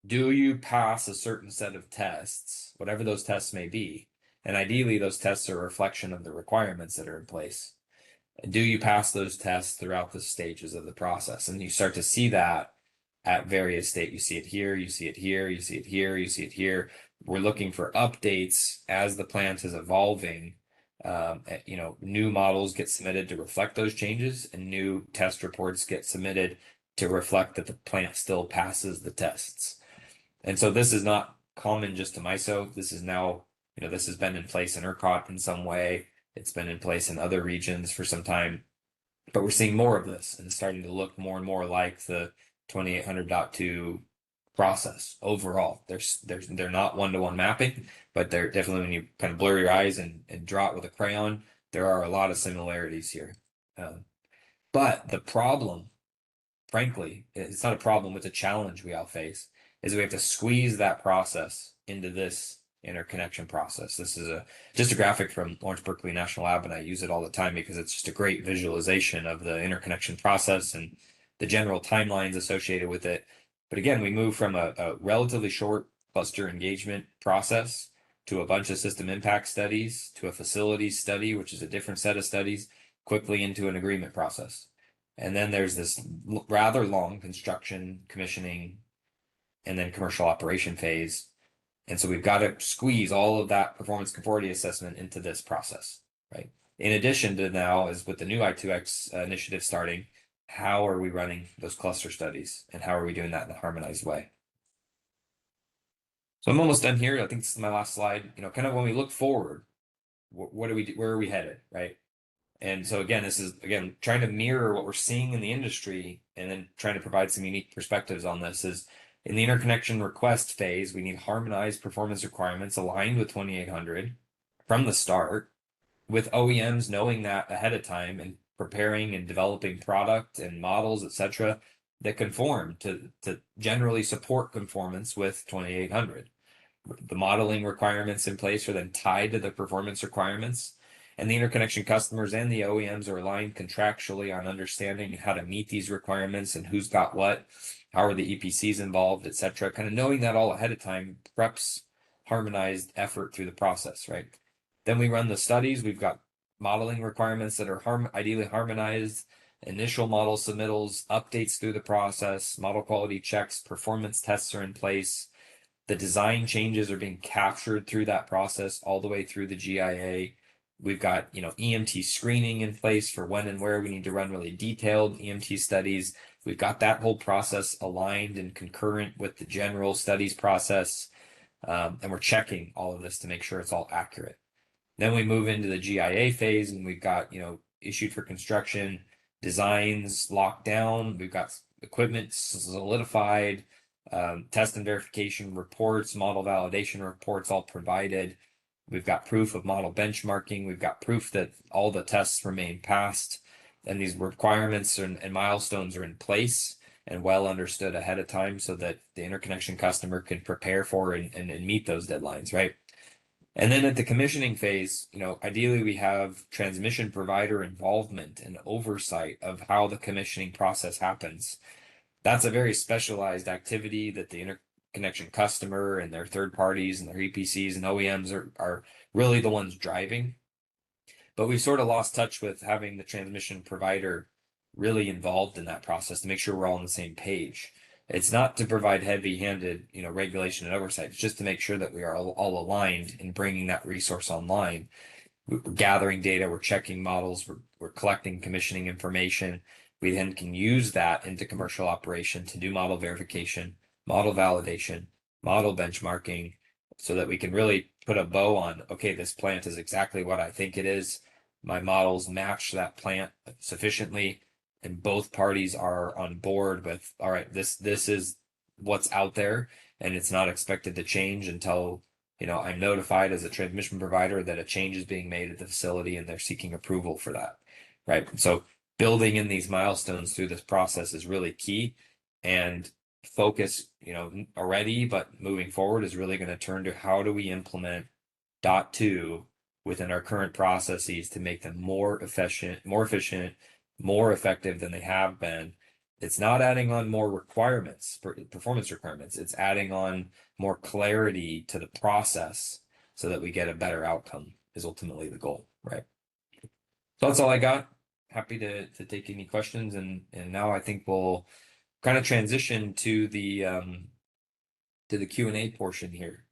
Do you pass a certain set of tests, whatever those tests may be? And ideally, those tests are a reflection of the requirements that are in place. Do you pass those tests throughout the stages of the process? And you start to see that at various states. You see it here, you see it here, you see it here, you see it here. We're looking for updates as the plant is evolving. New models get submitted to reflect those changes, and new test reports get submitted to reflect that the plant still passes the tests. And so this is not common just to MISO. This is now, this has been in place in ERCOT in some way. It's been in place in other regions for some time, but we're seeing more of this, and it's starting to look more and more like the 2800.2 process overall. They're not one-to-one mapping, but they're definitely, when you kind of blur your eyes and draw it with a crayon, there are a lot of similarities here. But the problem, frankly, it's not a problem, it's a challenge we all face, is we have to squeeze that process into this interconnection process. This is just a graphic from Lawrence Berkeley National Lab, and I use it all the time because it's just a great visualization of the interconnection process and the general timelines associated with it. But again, we move from a relatively short cluster engagement process to a bunch of system impact studies to a facilities study, which is a different set of studies, quickly into an agreement process. And then there's this rather long construction, commissioning, and then commercial operation phase. And so we've got to squeeze all of that performance conformity assessment into this process, right? In addition to now, as with the new i2X initiative starting, how are we running those cluster studies, and how are we doing that in a harmonized way? So I'm almost done here. I think this is my last slide. Kind of when we look forward, what do we do? Where are we headed, right? And so again, this is trying to mirror what we're seeing in the industry, and then trying to provide some unique perspectives on this. Is in the interconnection request phase, we need harmonized performance requirements aligned with 2800 from the start, with OEMs knowing that ahead of time and preparing and developing product and models, etc., that conform to generally support conformance with 2800. The modeling requirements in place are then tied to the performance requirements, and the interconnection customers and the OEMs are aligned contractually on understanding how to meet these requirements and who's got what, how are the EPCs involved, etc. Kind of knowing that all ahead of time preps harmonized effort through the process, right? Then we run the studies. We've got modeling requirements that are ideally harmonized, initial model submittals, updates through the process, model quality checks, performance tests are in place. The design changes are being captured through that process all the way through the GIA. We've got, EMT screening in place for when and where we need to run really detailed EMT studies. We've got that whole process aligned and concurrent with the general studies process. And we're checking all of this to make sure it's all accurate. Then we move into the GIA phase, and we've got, issued for construction, designs locked down. We've got equipment solidified, test and verification reports, model validation reports all provided. We've got proof of model benchmarking. We've got proof that all the tests remain passed, and these requirements and milestones are in place and well understood ahead of time, so that the interconnection customer can prepare for and meet those deadlines, right? And then at the commissioning phase, ideally we have transmission provider involvement and oversight of how the commissioning process happens. That's a very specialized activity that the interconnection customer and their third parties and their EPCs and OEMs are really the ones driving. but we sort of lost touch with having the transmission provider really involved in that process to make sure we're all on the same page. It's not to provide heavy-handed, regulation and oversight. It's just to make sure that we are all aligned in bringing that resource online. We're gathering data, we're checking models, we're collecting commissioning information. We then can use that into commercial operation to do model verification, model validation, model benchmarking, so that we can really put a bow on, okay, this plant is exactly what I think it is. My models match that plant sufficiently, and both parties are on board with, all right, this is what's out there, and it's not expected to change until I'm notified as a transmission provider that a change is being made at the facility and they're seeking approval for that, right? So building in these milestones through this process is really key, and focus, already, but moving forward is really going to turn to how do we implement dot 2 within our current processes to make them more efficient, more effective than they have been. It's not adding on more requirements, performance requirements. It's adding on more clarity to the process so that we get a better outcome is ultimately the goal, right? So that's all I got. Happy to take any questions, and now I think we'll kind of transition to the Q&A portion here.